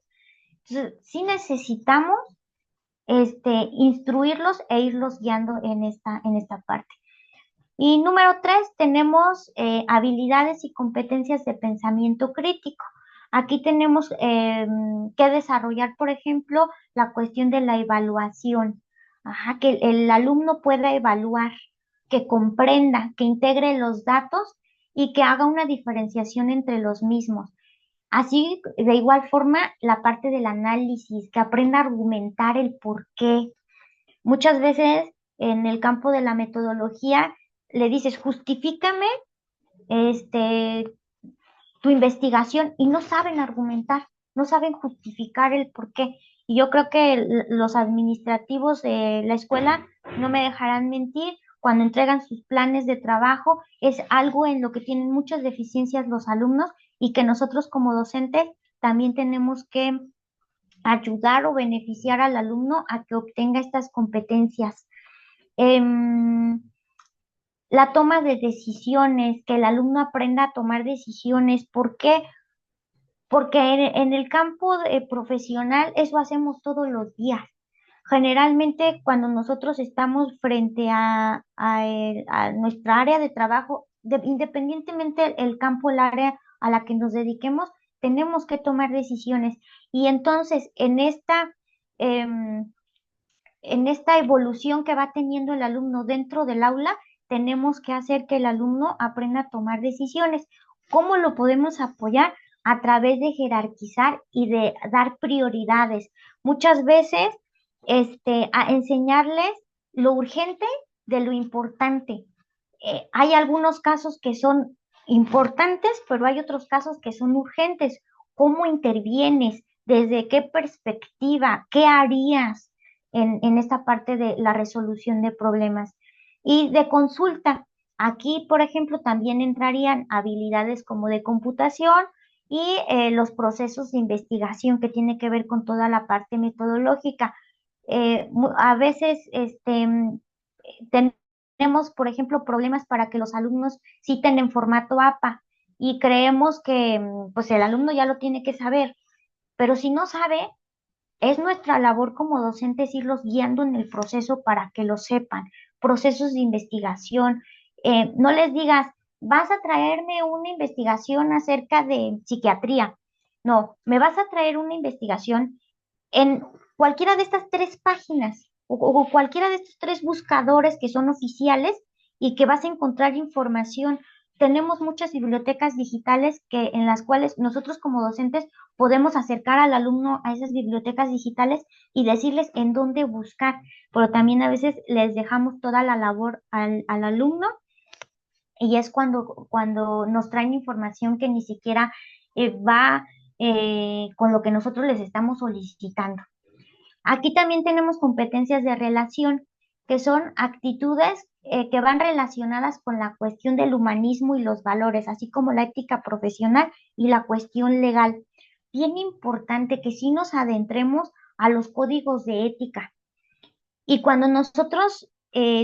Entonces, sí necesitamos instruirlos e irlos guiando en esta parte. Y número 3, tenemos habilidades y competencias de pensamiento crítico. Aquí tenemos que desarrollar, por ejemplo, la cuestión de la evaluación. Ajá, que el alumno pueda evaluar, que comprenda, que integre los datos y que haga una diferenciación entre los mismos. Así, de igual forma, la parte del análisis, que aprenda a argumentar el por qué. Muchas veces en el campo de la metodología le dices, justifícame este, tu investigación y no saben argumentar, no saben justificar el por qué. Y yo creo que los administrativos de la escuela no me dejarán mentir, cuando entregan sus planes de trabajo, es algo en lo que tienen muchas deficiencias los alumnos y que nosotros como docentes también tenemos que ayudar o beneficiar al alumno a que obtenga estas competencias. Em, la toma de decisiones, que el alumno aprenda a tomar decisiones. ¿Por qué? Porque en el campo profesional eso hacemos todos los días. Generalmente cuando nosotros estamos frente a nuestra área de trabajo, independientemente el campo, el área a la que nos dediquemos, tenemos que tomar decisiones. Y entonces em, en esta evolución que va teniendo el alumno dentro del aula, tenemos que hacer que el alumno aprenda a tomar decisiones. ¿Cómo lo podemos apoyar? A través de jerarquizar y de dar prioridades. Muchas veces, a enseñarles lo urgente de lo importante. Hay algunos casos que son importantes, pero hay otros casos que son urgentes. ¿Cómo intervienes? ¿Desde qué perspectiva? ¿Qué harías en esta parte de la resolución de problemas? Y de consulta. Aquí, por ejemplo, también entrarían habilidades como de computación y los procesos de investigación que tiene que ver con toda la parte metodológica. A veces tenemos, por ejemplo, problemas para que los alumnos citen en formato APA y creemos que pues el alumno ya lo tiene que saber, pero si no sabe, es nuestra labor como docentes irlos guiando en el proceso para que lo sepan. Procesos de investigación. No les digas, vas a traerme una investigación acerca de psiquiatría. No, me vas a traer una investigación en cualquiera de estas 3 páginas o cualquiera de estos 3 buscadores que son oficiales y que vas a encontrar información. Tenemos muchas bibliotecas digitales en las cuales nosotros como docentes podemos acercar al alumno a esas bibliotecas digitales y decirles en dónde buscar, pero también a veces les dejamos toda la labor al alumno y es cuando nos traen información que ni siquiera va con lo que nosotros les estamos solicitando. Aquí también tenemos competencias de relación, que son actitudes que van relacionadas con la cuestión del humanismo y los valores, así como la ética profesional y la cuestión legal. Bien importante que sí nos adentremos a los códigos de ética. Y cuando nosotros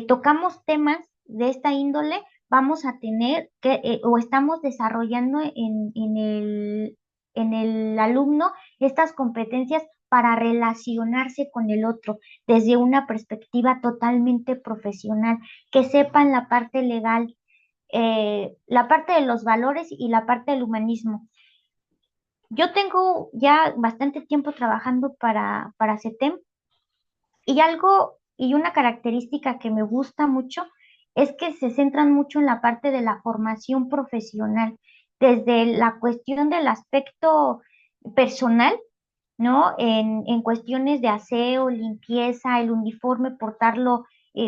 tocamos temas de esta índole, vamos a tener que, o estamos desarrollando en el alumno estas competencias para relacionarse con el otro desde una perspectiva totalmente profesional, que sepan la parte legal, la parte de los valores y la parte del humanismo. Yo tengo ya bastante tiempo trabajando para CETEM y y una característica que me gusta mucho es que se centran mucho en la parte de la formación profesional, desde la cuestión del aspecto personal, ¿no? En cuestiones de aseo, limpieza, el uniforme, portarlo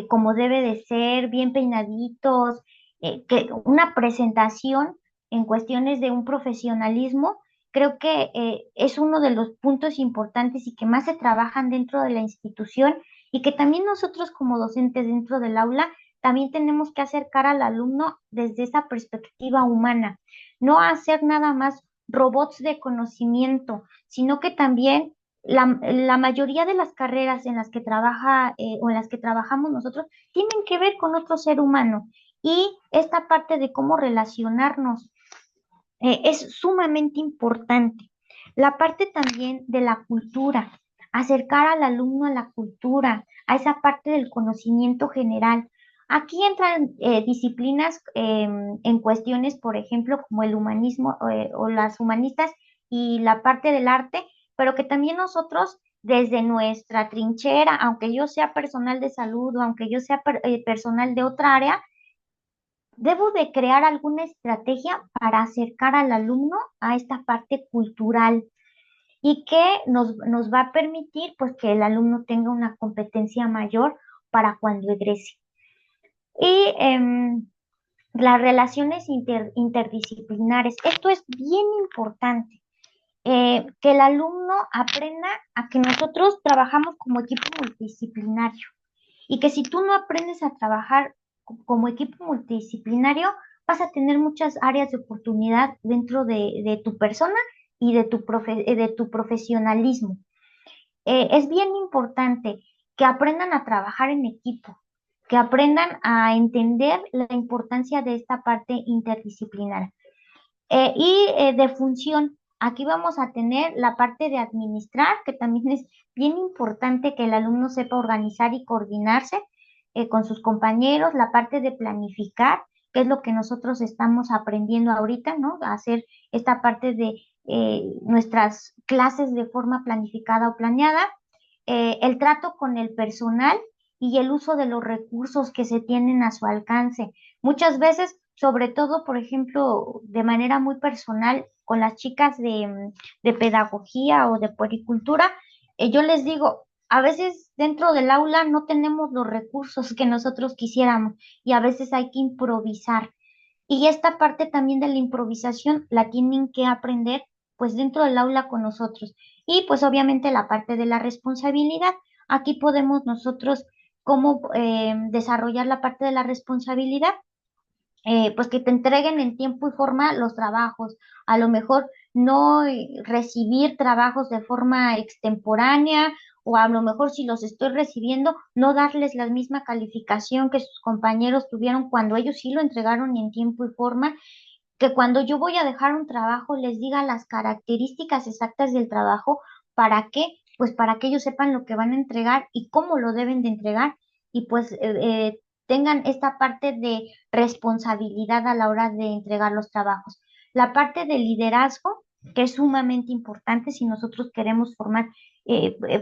como debe de ser, bien peinaditos, que una presentación en cuestiones de un profesionalismo, creo que es uno de los puntos importantes y que más se trabajan dentro de la institución y que también nosotros como docentes dentro del aula también tenemos que acercar al alumno desde esa perspectiva humana, no hacer nada más robots de conocimiento, sino que también la mayoría de las carreras en las que trabaja o en las que trabajamos nosotros tienen que ver con otro ser humano y esta parte de cómo relacionarnos es sumamente importante. La parte también de la cultura, acercar al alumno a la cultura, a esa parte del conocimiento general. Aquí entran disciplinas en cuestiones, por ejemplo, como el humanismo o las humanistas y la parte del arte, pero que también nosotros desde nuestra trinchera, aunque yo sea personal de salud o aunque yo sea personal de otra área, debo de crear alguna estrategia para acercar al alumno a esta parte cultural y que nos va a permitir pues que el alumno tenga una competencia mayor para cuando egrese. Y las relaciones interdisciplinares, esto es bien importante, que el alumno aprenda a que nosotros trabajamos como equipo multidisciplinario y que si tú no aprendes a trabajar como equipo multidisciplinario, vas a tener muchas áreas de oportunidad dentro de tu persona y de tu profesionalismo. Es bien importante que aprendan a trabajar en equipo, que aprendan a entender la importancia de esta parte interdisciplinar. De función, aquí vamos a tener la parte de administrar, que también es bien importante que el alumno sepa organizar y coordinarse con sus compañeros, la parte de planificar, que es lo que nosotros estamos aprendiendo ahorita, ¿no? A hacer esta parte de nuestras clases de forma planificada o planeada, el trato con el personal y el uso de los recursos que se tienen a su alcance. Muchas veces, sobre todo, por ejemplo, de manera muy personal, con las chicas de pedagogía o de puericultura, yo les digo, a veces dentro del aula no tenemos los recursos que nosotros quisiéramos y a veces hay que improvisar. Y esta parte también de la improvisación la tienen que aprender pues dentro del aula con nosotros. Y pues obviamente la parte de la responsabilidad. Aquí podemos nosotros cómo desarrollar la parte de la responsabilidad, pues que te entreguen en tiempo y forma los trabajos. A lo mejor no recibir trabajos de forma extemporánea o a lo mejor si los estoy recibiendo, no darles la misma calificación que sus compañeros tuvieron cuando ellos sí lo entregaron en tiempo y forma, que cuando yo voy a dejar un trabajo les diga las características exactas del trabajo, ¿para qué? Pues para que ellos sepan lo que van a entregar y cómo lo deben de entregar y pues tengan esta parte de responsabilidad a la hora de entregar los trabajos. La parte de liderazgo, que es sumamente importante si nosotros queremos formar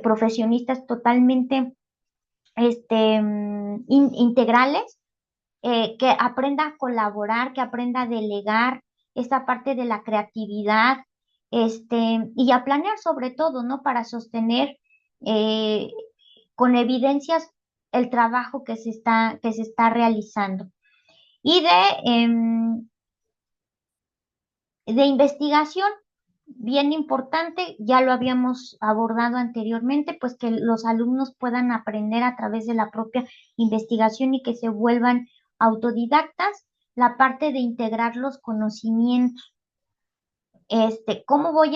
profesionistas totalmente integrales, que aprenda a colaborar, que aprenda a delegar, esta parte de la creatividad, y a planear sobre todo, ¿no? Para sostener eh, con evidencias el trabajo que se está realizando. Y de investigación, bien importante, ya lo habíamos abordado anteriormente, pues que los alumnos puedan aprender a través de la propia investigación y que se vuelvan autodidactas. La parte de integrar los conocimientos, ¿cómo voy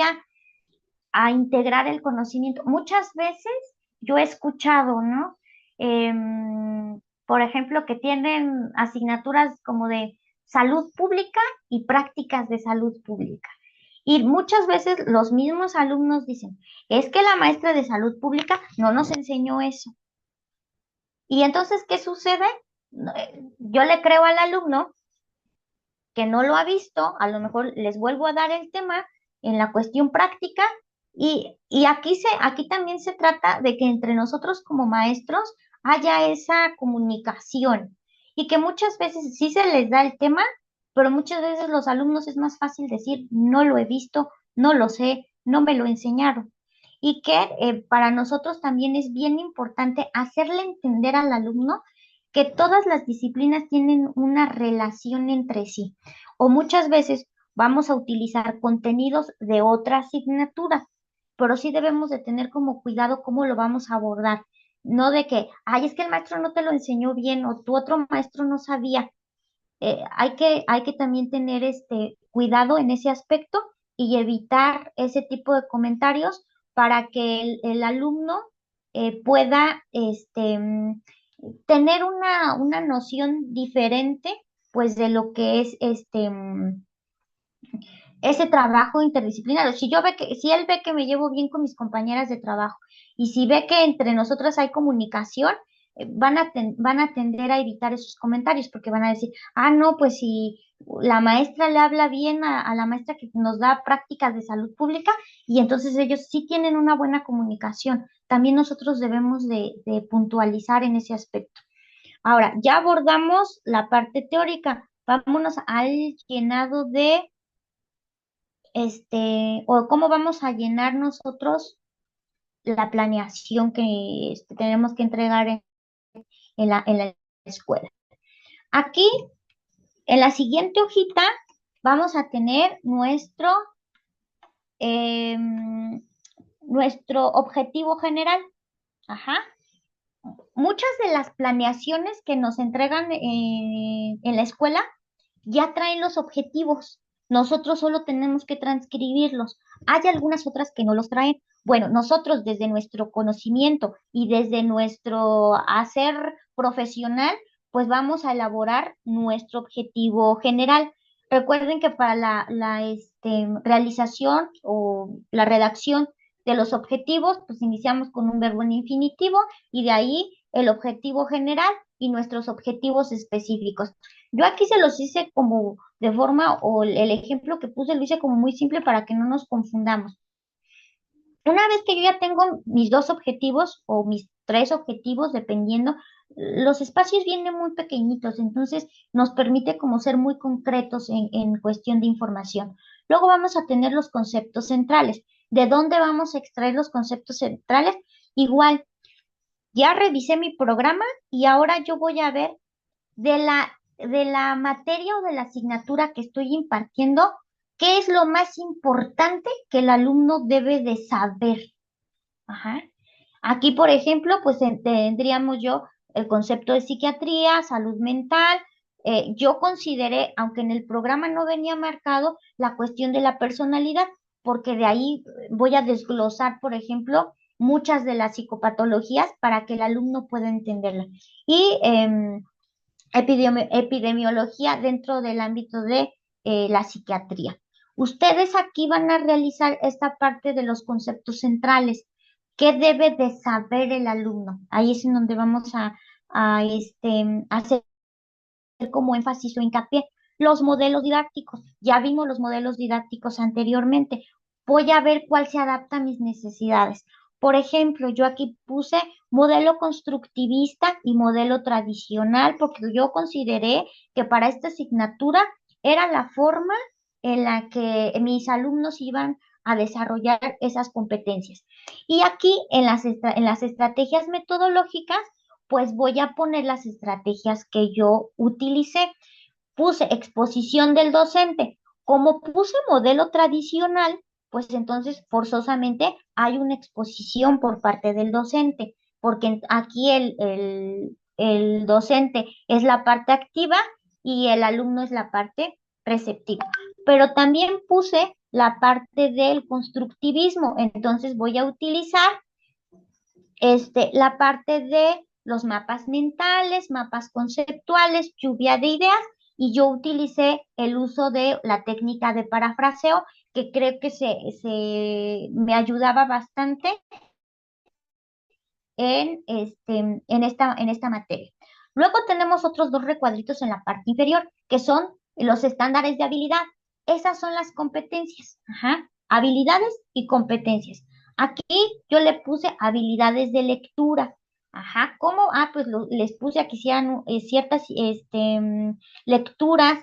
a integrar el conocimiento? Muchas veces yo he escuchado, ¿no? Por ejemplo, que tienen asignaturas como de salud pública y prácticas de salud pública. Y muchas veces los mismos alumnos dicen, es que la maestra de salud pública no nos enseñó eso. Y entonces, ¿qué sucede? Yo le creo al alumno que no lo ha visto, a lo mejor les vuelvo a dar el tema en la cuestión práctica y aquí también se trata de que entre nosotros como maestros haya esa comunicación y que muchas veces sí se les da el tema, pero muchas veces los alumnos es más fácil decir, no lo he visto, no lo sé, no me lo enseñaron. Y que para nosotros también es bien importante hacerle entender al alumno que todas las disciplinas tienen una relación entre sí. O muchas veces vamos a utilizar contenidos de otra asignatura, pero sí debemos de tener como cuidado cómo lo vamos a abordar. No de que, ay, es que el maestro no te lo enseñó bien o tu otro maestro no sabía. Hay que también tener cuidado en ese aspecto y evitar ese tipo de comentarios para que el alumno pueda tener una noción diferente pues de lo que es ese trabajo interdisciplinario. Si él ve que me llevo bien con mis compañeras de trabajo y si ve que entre nosotras hay comunicación, van a tender a evitar esos comentarios porque van a decir, ah, no, pues si la maestra le habla bien a la maestra que nos da prácticas de salud pública y entonces ellos sí tienen una buena comunicación. También nosotros debemos de puntualizar en ese aspecto. Ahora, ya abordamos la parte teórica. Vámonos al llenado o cómo vamos a llenar nosotros la planeación que tenemos que entregar en la escuela. Aquí, en la siguiente hojita, vamos a tener nuestro objetivo general. Ajá. Muchas de las planeaciones que nos entregan en la escuela ya traen los objetivos. Nosotros solo tenemos que transcribirlos. Hay algunas otras que no los traen. Bueno, nosotros desde nuestro conocimiento y desde nuestro hacer profesional, pues vamos a elaborar nuestro objetivo general. Recuerden que para la realización o la redacción de los objetivos, pues iniciamos con un verbo en infinitivo y de ahí el objetivo general y nuestros objetivos específicos. Yo aquí se los hice como de forma, o el ejemplo que puse lo hice como muy simple para que no nos confundamos. Una vez que yo ya tengo mis dos objetivos o mis tres objetivos, dependiendo, los espacios vienen muy pequeñitos, entonces nos permite como ser muy concretos en cuestión de información. Luego vamos a tener los conceptos centrales. ¿De dónde vamos a extraer los conceptos centrales? Igual, ya revisé mi programa y ahora yo voy a ver de la materia o de la asignatura que estoy impartiendo, ¿qué es lo más importante que el alumno debe de saber? Ajá. Aquí, por ejemplo, pues tendríamos yo el concepto de psiquiatría, salud mental. Yo consideré, aunque en el programa no venía marcado, la cuestión de la personalidad, porque de ahí voy a desglosar, por ejemplo, muchas de las psicopatologías para que el alumno pueda entenderla. Y epidemiología dentro del ámbito de la psiquiatría. Ustedes aquí van a realizar esta parte de los conceptos centrales. ¿Qué debe de saber el alumno? Ahí es en donde vamos a hacer como énfasis o hincapié. Los modelos didácticos. Ya vimos los modelos didácticos anteriormente. Voy a ver cuál se adapta a mis necesidades. Por ejemplo, yo aquí puse modelo constructivista y modelo tradicional porque yo consideré que para esta asignatura era la forma en la que mis alumnos iban a desarrollar esas competencias. Y aquí en las estrategias metodológicas, pues voy a poner las estrategias que yo utilicé. Puse exposición del docente. Como puse modelo tradicional, pues entonces forzosamente hay una exposición por parte del docente, porque aquí el docente es la parte activa y el alumno es la parte receptiva. Pero también puse la parte del constructivismo, entonces voy a utilizar la parte de los mapas mentales, mapas conceptuales, lluvia de ideas, y yo utilicé el uso de la técnica de parafraseo, que creo que me ayudaba bastante en esta materia. Luego tenemos otros dos recuadritos en la parte inferior, que son los estándares de habilidad. Esas son las competencias, ajá, habilidades y competencias. Aquí yo le puse habilidades de lectura. Ajá, ¿cómo? Pues les puse a que hicieran ciertas lecturas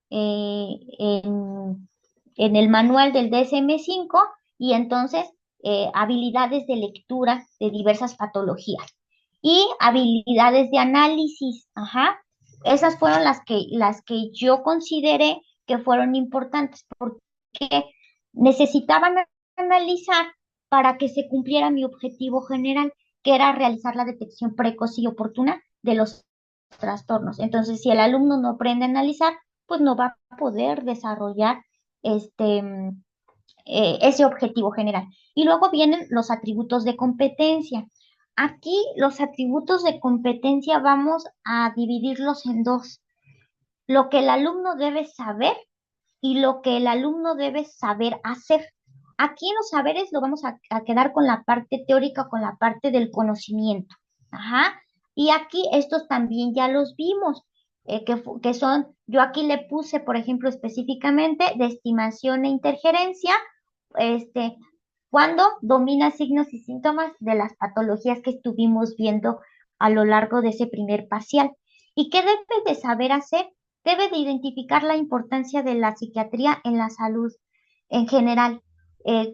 eh, en el manual del DSM-5 y entonces habilidades de lectura de diversas patologías y habilidades de análisis. Ajá, esas fueron las que yo consideré que fueron importantes porque necesitaban analizar para que se cumpliera mi objetivo general, que era realizar la detección precoz y oportuna de los trastornos. Entonces, si el alumno no aprende a analizar, pues no va a poder desarrollar este, ese objetivo general. Y luego vienen los atributos de competencia. Aquí los atributos de competencia vamos a dividirlos en dos. Lo que el alumno debe saber y lo que el alumno debe saber hacer. Aquí en los saberes lo vamos a quedar con la parte teórica, con la parte del conocimiento. Ajá. Y aquí estos también ya los vimos, que son, yo aquí le puse, por ejemplo, específicamente de estimación e interferencia, este, cuando domina signos y síntomas de las patologías que estuvimos viendo a lo largo de ese primer parcial. ¿Y qué debe de saber hacer? Debe de identificar la importancia de la psiquiatría en la salud en general.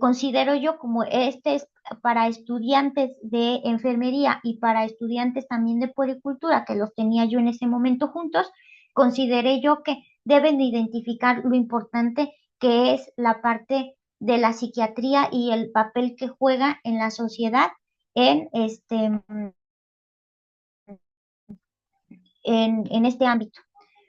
Considero yo como este es para estudiantes de enfermería y para estudiantes también de puericultura, que los tenía yo en ese momento juntos, consideré yo que deben de identificar lo importante que es la parte de la psiquiatría y el papel que juega en la sociedad en este ámbito.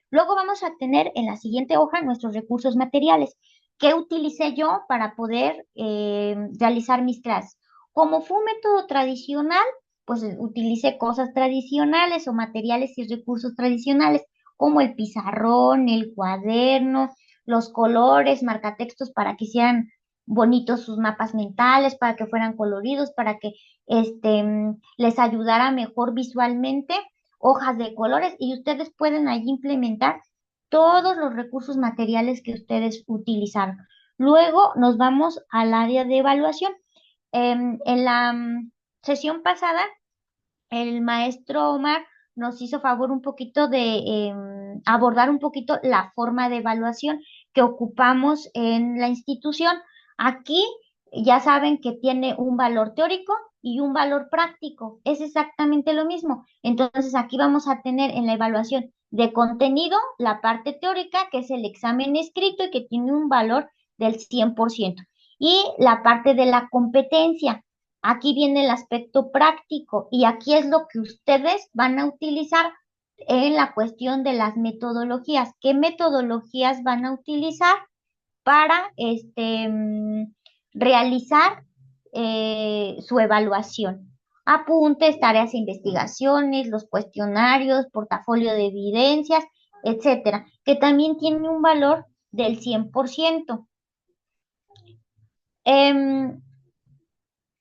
Luego vamos a tener en la siguiente hoja nuestros recursos materiales que utilicé yo para poder realizar mis clases. Como fue un método tradicional, pues utilicé cosas tradicionales o materiales y recursos tradicionales, como el pizarrón, el cuaderno, los colores, marcatextos para que hicieran bonitos sus mapas mentales, para que fueran coloridos, para que les ayudara mejor visualmente, hojas de colores, y ustedes pueden allí implementar todos los recursos materiales que ustedes utilizaron. Luego nos vamos al área de evaluación. En la sesión pasada, el maestro Omar nos hizo favor un poquito de abordar un poquito la forma de evaluación que ocupamos en la institución. Aquí ya saben que tiene un valor teórico y un valor práctico. Es exactamente lo mismo. Entonces aquí vamos a tener en la evaluación de contenido la parte teórica, que es el examen escrito y que tiene un valor del 100%. Y la parte de la competencia. Aquí viene el aspecto práctico y aquí es lo que ustedes van a utilizar en la cuestión de las metodologías. ¿Qué metodologías van a utilizar para realizar su evaluación? Apuntes, tareas e investigaciones, los cuestionarios, portafolio de evidencias, etcétera, que también tiene un valor del 100%.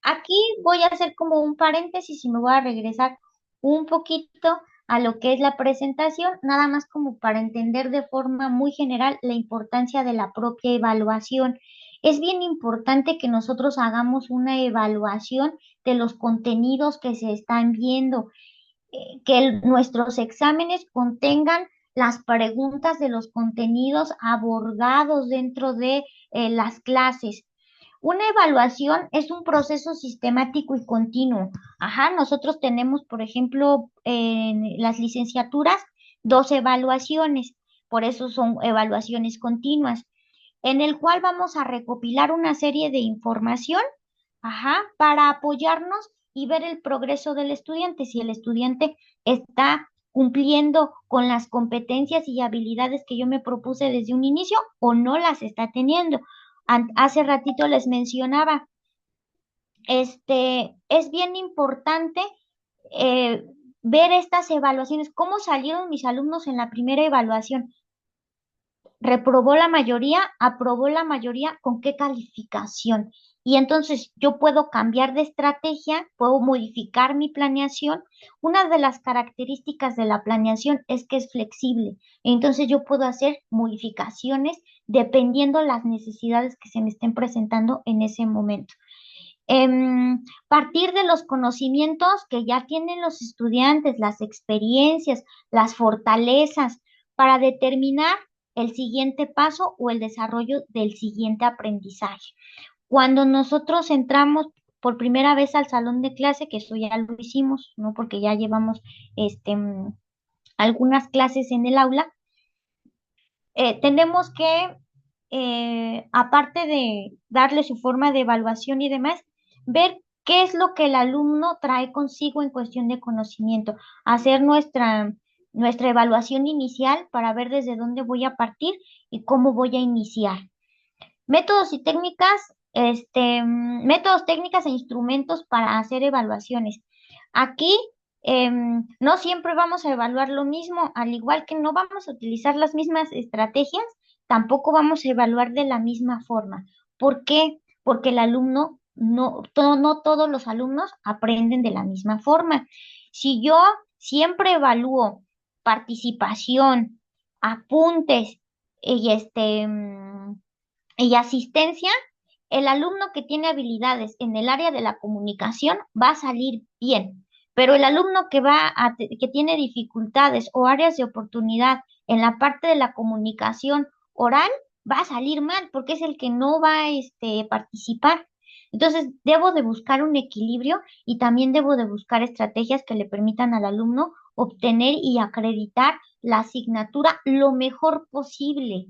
Aquí voy a hacer como un paréntesis y me voy a regresar un poquito a lo que es la presentación, nada más como para entender de forma muy general la importancia de la propia evaluación. Es bien importante que nosotros hagamos una evaluación de los contenidos que se están viendo, que nuestros exámenes contengan las preguntas de los contenidos abordados dentro de las clases. Una evaluación es un proceso sistemático y continuo. Ajá, nosotros tenemos, por ejemplo, en las licenciaturas, 2 evaluaciones, por eso son evaluaciones continuas. en el cual vamos a recopilar una serie de información, para apoyarnos y ver el progreso del estudiante, si el estudiante está cumpliendo con las competencias y habilidades que yo me propuse desde un inicio o no las está teniendo. Hace ratito les mencionaba, es bien importante eh, ver estas evaluaciones, cómo salieron mis alumnos en la primera evaluación. Reprobó la mayoría, aprobó la mayoría, ¿con qué calificación? Y entonces yo puedo cambiar de estrategia, puedo modificar mi planeación. Una de las características de la planeación es que es flexible. Entonces yo puedo hacer modificaciones dependiendo las necesidades que se me estén presentando en ese momento. Partir de los conocimientos que ya tienen los estudiantes, las experiencias, las fortalezas, para determinar el siguiente paso o el desarrollo del siguiente aprendizaje. Cuando nosotros entramos por primera vez al salón de clase, que eso ya lo hicimos, ¿no? Porque ya llevamos algunas clases en el aula, tenemos que, aparte de darle su forma de evaluación y demás, ver qué es lo que el alumno trae consigo en cuestión de conocimiento, hacer nuestra evaluación inicial para ver desde dónde voy a partir y cómo voy a iniciar. Métodos y técnicas, métodos, técnicas e instrumentos para hacer evaluaciones. Aquí no siempre vamos a evaluar lo mismo, al igual que no vamos a utilizar las mismas estrategias, tampoco vamos a evaluar de la misma forma. ¿Por qué? Porque el alumno, no todos los alumnos aprenden de la misma forma. Si yo siempre evalúo participación, apuntes y asistencia, el alumno que tiene habilidades en el área de la comunicación va a salir bien, pero el alumno que tiene dificultades o áreas de oportunidad en la parte de la comunicación oral va a salir mal porque es el que no va a participar. Entonces, debo de buscar un equilibrio y también debo de buscar estrategias que le permitan al alumno obtener y acreditar la asignatura lo mejor posible,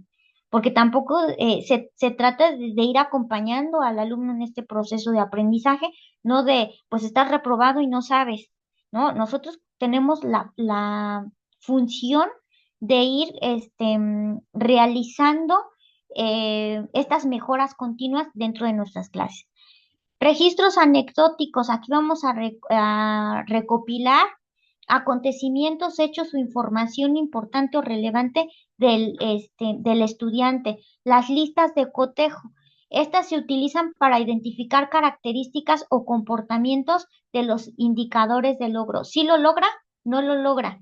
porque tampoco se trata de ir acompañando al alumno en este proceso de aprendizaje, no de, pues estás reprobado y no sabes, ¿no? Nosotros tenemos la función de ir realizando estas mejoras continuas dentro de nuestras clases. Registros anecdóticos, aquí vamos a recopilar acontecimientos, hechos o información importante o relevante del estudiante. Las listas de cotejo. Estas se utilizan para identificar características o comportamientos de los indicadores de logro. Si lo logra, no lo logra.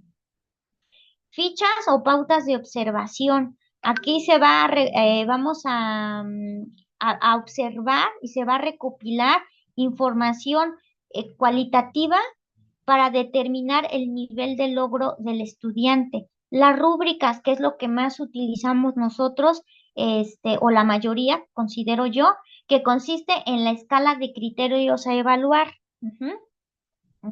Fichas o pautas de observación. Aquí vamos a observar y se va a recopilar información cualitativa para determinar el nivel de logro del estudiante. Las rúbricas, que es lo que más utilizamos nosotros, o la mayoría, considero yo, que consiste en la escala de criterios a evaluar.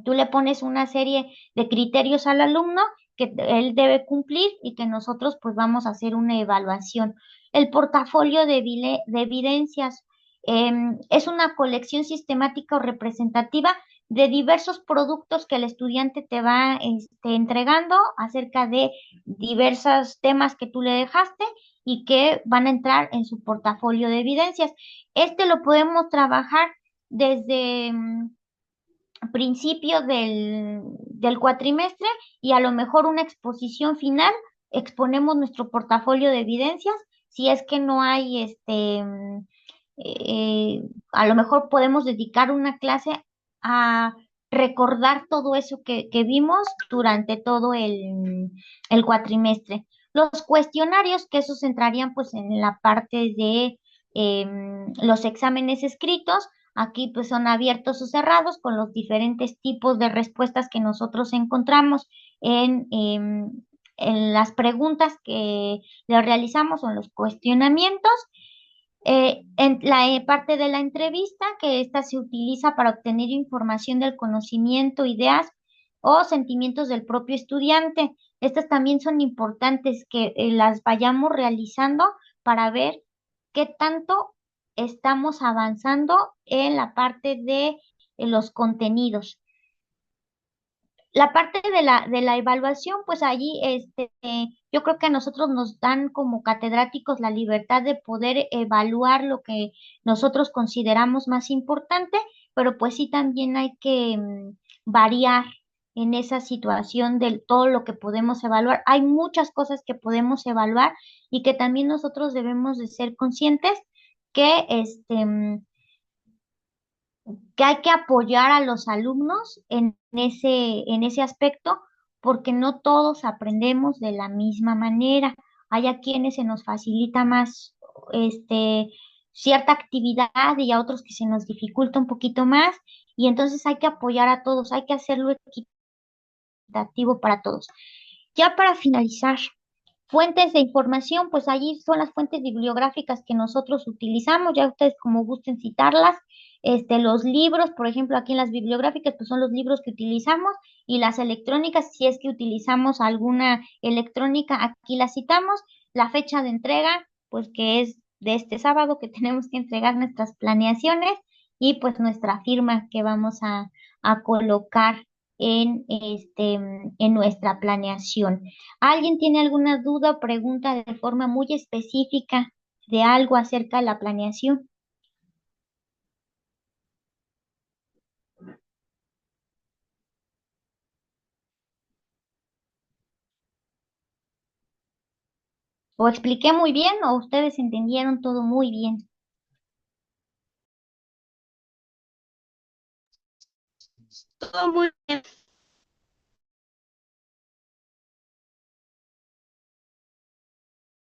Tú le pones una serie de criterios al alumno que él debe cumplir y que nosotros pues vamos a hacer una evaluación. El portafolio de evidencias es una colección sistemática o representativa de diversos productos que el estudiante te va entregando acerca de diversos temas que tú le dejaste y que van a entrar en su portafolio de evidencias. Este lo podemos trabajar desde principio del cuatrimestre y a lo mejor una exposición final, exponemos nuestro portafolio de evidencias. Si es que no hay a lo mejor podemos dedicar una clase a recordar todo eso que vimos durante todo el cuatrimestre. Los cuestionarios, que esos entrarían pues en la parte de los exámenes escritos. Aquí pues son abiertos o cerrados con los diferentes tipos de respuestas que nosotros encontramos en las preguntas que le realizamos o en los cuestionamientos. En la parte de la entrevista, que esta se utiliza para obtener información del conocimiento, ideas o sentimientos del propio estudiante. Estas también son importantes que las vayamos realizando para ver qué tanto estamos avanzando en la parte de los contenidos. La parte de la evaluación, pues allí yo creo que a nosotros nos dan como catedráticos la libertad de poder evaluar lo que nosotros consideramos más importante, pero pues sí también hay que variar en esa situación de todo lo que podemos evaluar. Hay muchas cosas que podemos evaluar y que también nosotros debemos de ser conscientes que que hay que apoyar a los alumnos en ese aspecto, porque no todos aprendemos de la misma manera. Hay a quienes se nos facilita más este, cierta actividad y a otros que se nos dificulta un poquito más, y entonces hay que apoyar a todos, hay que hacerlo equitativo para todos. Ya para finalizar, fuentes de información, pues allí son las fuentes bibliográficas que nosotros utilizamos, ya ustedes como gusten citarlas. Los libros, por ejemplo, aquí en las bibliográficas, pues son los libros que utilizamos y las electrónicas, si es que utilizamos alguna electrónica, aquí la citamos. La fecha de entrega, pues que es de este sábado que tenemos que entregar nuestras planeaciones y pues nuestra firma que vamos a colocar en nuestra planeación. ¿Alguien tiene alguna duda o pregunta de forma muy específica de algo acerca de la planeación? ¿O expliqué muy bien o ustedes entendieron todo muy bien? Todo muy bien.